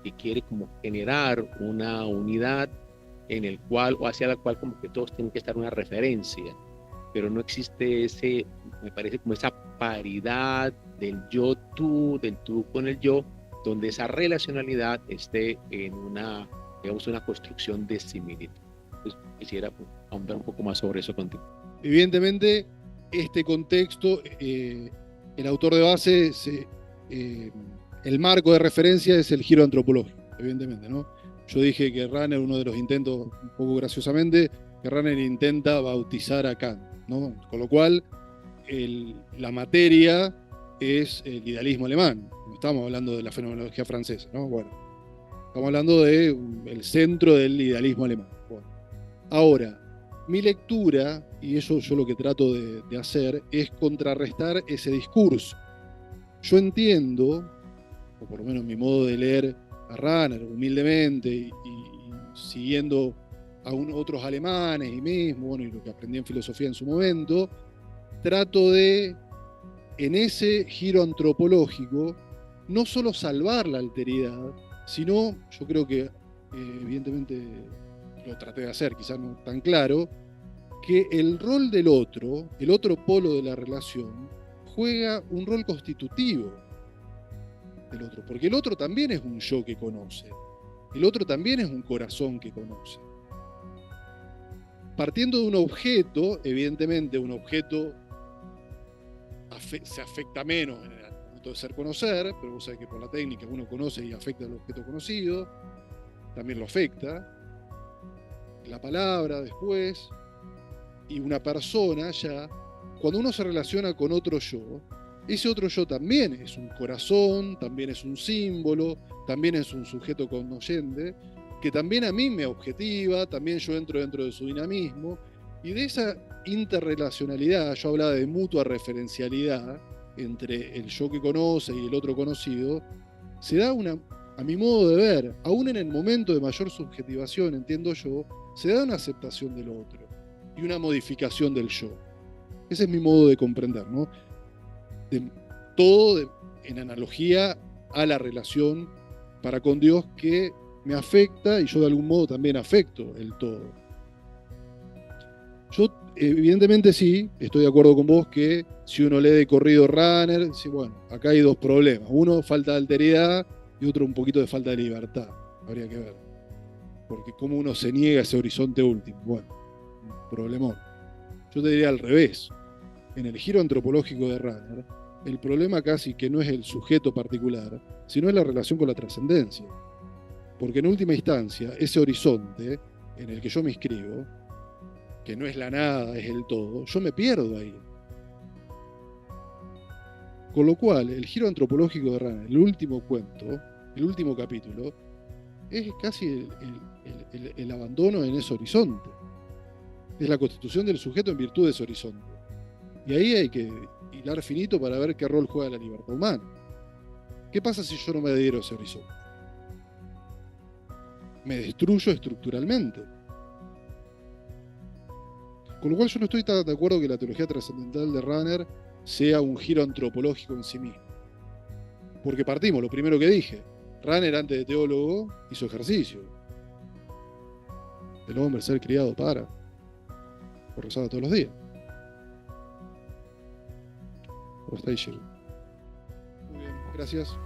que quiere como generar una unidad en el cual, o hacia la cual como que todos tienen que estar una referencia, pero no existe ese, me parece como esa paridad del yo-tú, del tú con el yo, donde esa relacionalidad esté en una, digamos, una construcción de similitud. Entonces, quisiera ahondar un poco más sobre eso contigo. Evidentemente, este contexto, el autor de base, el marco de referencia es el giro antropológico, evidentemente, ¿no? Yo dije que Runner, uno de los intentos, un poco graciosamente, que Runner intenta bautizar a Kant, ¿no? Con lo cual, la materia es el idealismo alemán. No estamos hablando de la fenomenología francesa, ¿no? Bueno, estamos hablando del centro del idealismo alemán. Bueno. Ahora, mi lectura, y eso yo lo que trato de hacer, es contrarrestar ese discurso. Yo entiendo, o por lo menos mi modo de leer a Runner, humildemente, y siguiendo a otros alemanes y mismo, bueno, y lo que aprendí en filosofía en su momento, trato de en ese giro antropológico, no solo salvar la alteridad, sino, yo creo que evidentemente lo traté de hacer, quizás no tan claro, que el rol del otro, el otro polo de la relación, juega un rol constitutivo del otro, porque el otro también es un yo que conoce, el otro también es un corazón que conoce. Partiendo de un objeto, evidentemente un objeto se afecta menos en el momento de ser conocer, pero vos sabés que por la técnica uno conoce y afecta al objeto conocido, también lo afecta. La palabra después, y una persona ya, cuando uno se relaciona con otro yo, ese otro yo también es un corazón, también es un símbolo, también es un sujeto cognoscente, que también a mí me objetiva, también yo entro dentro de su dinamismo, y de esa interrelacionalidad, yo hablaba de mutua referencialidad entre el yo que conoce y el otro conocido, se da una, a mi modo de ver, aún en el momento de mayor subjetivación, entiendo yo, se da una aceptación del otro y una modificación del yo. Ese es mi modo de comprender, ¿no? En analogía a la relación para con Dios que me afecta y yo de algún modo también afecto el todo. Yo evidentemente sí, estoy de acuerdo con vos que si uno lee de corrido Runner, sí, bueno, acá hay dos problemas. Uno, falta de alteridad y otro, un poquito de falta de libertad. Habría que ver. Porque cómo uno se niega a ese horizonte último. Bueno, un problemón. Yo te diría al revés. En el giro antropológico de Runner, el problema casi que no es el sujeto particular, sino es la relación con la trascendencia. Porque en última instancia, ese horizonte en el que yo me inscribo, que no es la nada, es el todo, yo me pierdo ahí. Con lo cual, el giro antropológico de Runner, el último cuento, el último capítulo, es casi el abandono en ese horizonte. Es la constitución del sujeto en virtud de ese horizonte. Y ahí hay que hilar finito para ver qué rol juega la libertad humana. ¿Qué pasa si yo no me adhiero a ese horizonte? Me destruyo estructuralmente. Con lo cual yo no estoy tan de acuerdo que la teología trascendental de Runner sea un giro antropológico en sí mismo. Porque partimos, lo primero que dije, Runner antes de teólogo hizo ejercicio. El hombre ser criado para, lo rezaba todos los días. ¿Cómo está ahí, Gil? Muy bien, gracias.